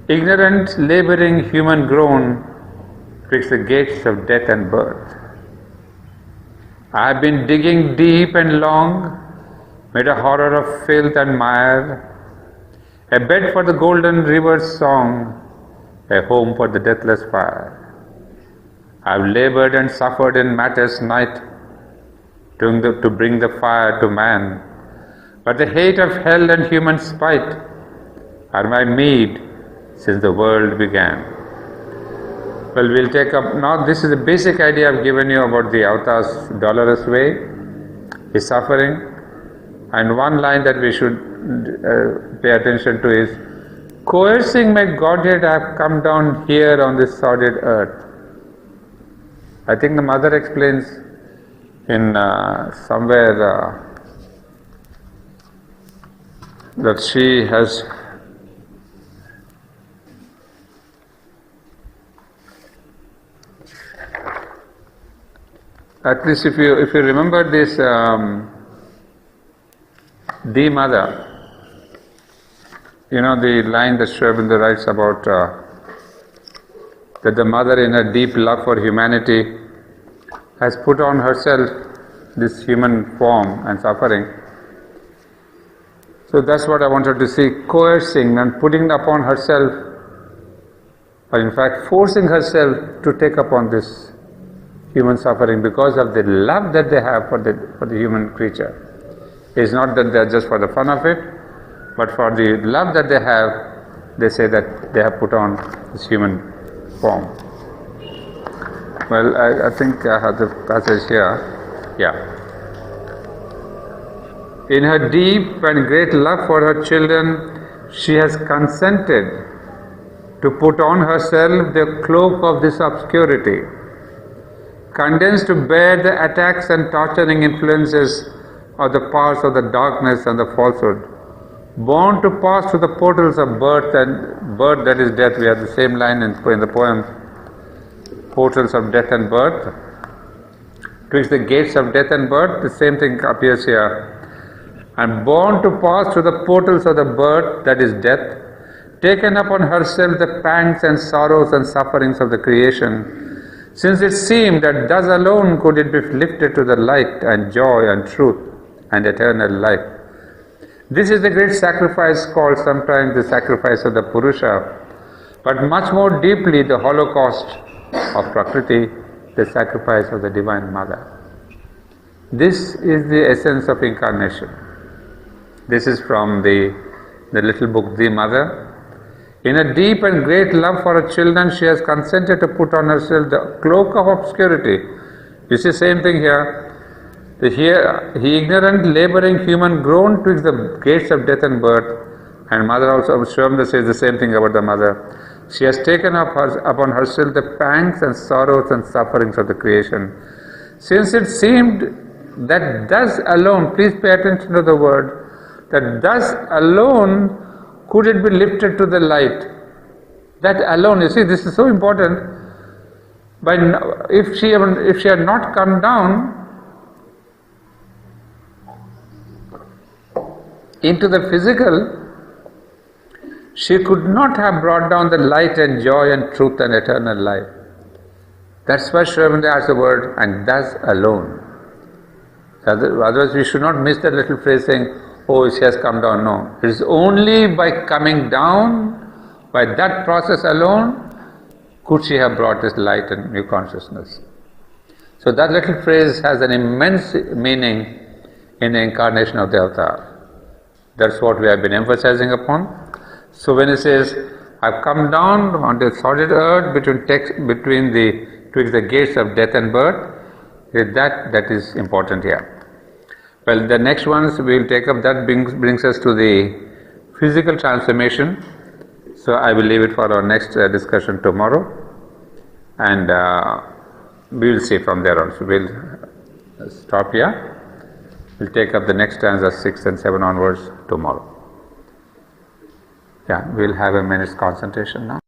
Ignorant, laboring human groan twixt the gates of death and birth. I have been digging deep and long, made a horror of filth and mire, a bed for the golden river's song, a home for the deathless fire. I have labored and suffered in matter's night to bring the fire to man, but the hate of hell and human spite are my meed since the world began. Well, we'll take up now. This is the basic idea I've given you about the avatar's dolorous way, his suffering, and one line that we should pay attention to is, coercing my Godhead, I have come down here on this sordid earth. I think the mother explains in somewhere that she has at least if you remember this the mother, the line that Sri Aurobindo writes about that the mother in her deep love for humanity has put on herself this human form and suffering. So that's what I wanted to see, coercing and putting upon herself or in fact forcing herself to take upon this human suffering because of the love that they have for the human creature. It's not that they are just for the fun of it, but for the love that they have, they say that they have put on this human form. Well, I think I have the passage here. Yeah. In her deep and great love for her children, she has consented to put on herself the cloak of this obscurity, condemned to bear the attacks and torturing influences of the powers of the darkness and the falsehood, born to pass through the portals of birth, and birth that is death. We have the same line in the poem, portals of death and birth. Twixt the gates of death and birth, the same thing appears here. And born to pass through the portals of the birth that is death, taken upon herself the pangs and sorrows and sufferings of the creation, since it seemed that thus alone could it be lifted to the light and joy and truth and eternal life. This is the great sacrifice called sometimes the sacrifice of the Purusha, but much more deeply the holocaust of Prakriti, the sacrifice of the Divine Mother. This is the essence of incarnation. This is from the little book, The Mother. In a deep and great love for her children, she has consented to put on herself the cloak of obscurity. You see, same thing here. He ignorant, laboring human, grown twixt the gates of death and birth. And Mother also, Shwamda says the same thing about the Mother. She has taken upon herself the pangs and sorrows and sufferings of the creation. Since it seemed that thus alone, please pay attention to the word, that thus alone could it be lifted to the light. That alone, you see, this is so important. If she had not come down into the physical, she could not have brought down the light and joy and truth and eternal life. That's why Sri Aurobindo adds the word, and thus alone. Otherwise, we should not miss that little phrase saying, oh, she has come down. No. It is only by coming down, by that process alone, could she have brought this light and new consciousness. So that little phrase has an immense meaning in the incarnation of the avatar. That's what we have been emphasizing upon. So when it says, I've come down on the solid earth twixt the gates of death and birth, that is important here. Well, the next ones we will take up, that brings us to the physical transformation. So I will leave it for our next discussion tomorrow, and we will see from there on. So we will stop here. We'll take up the next stanza 6 and 7 onwards tomorrow. Yeah, we'll have a minute's concentration now.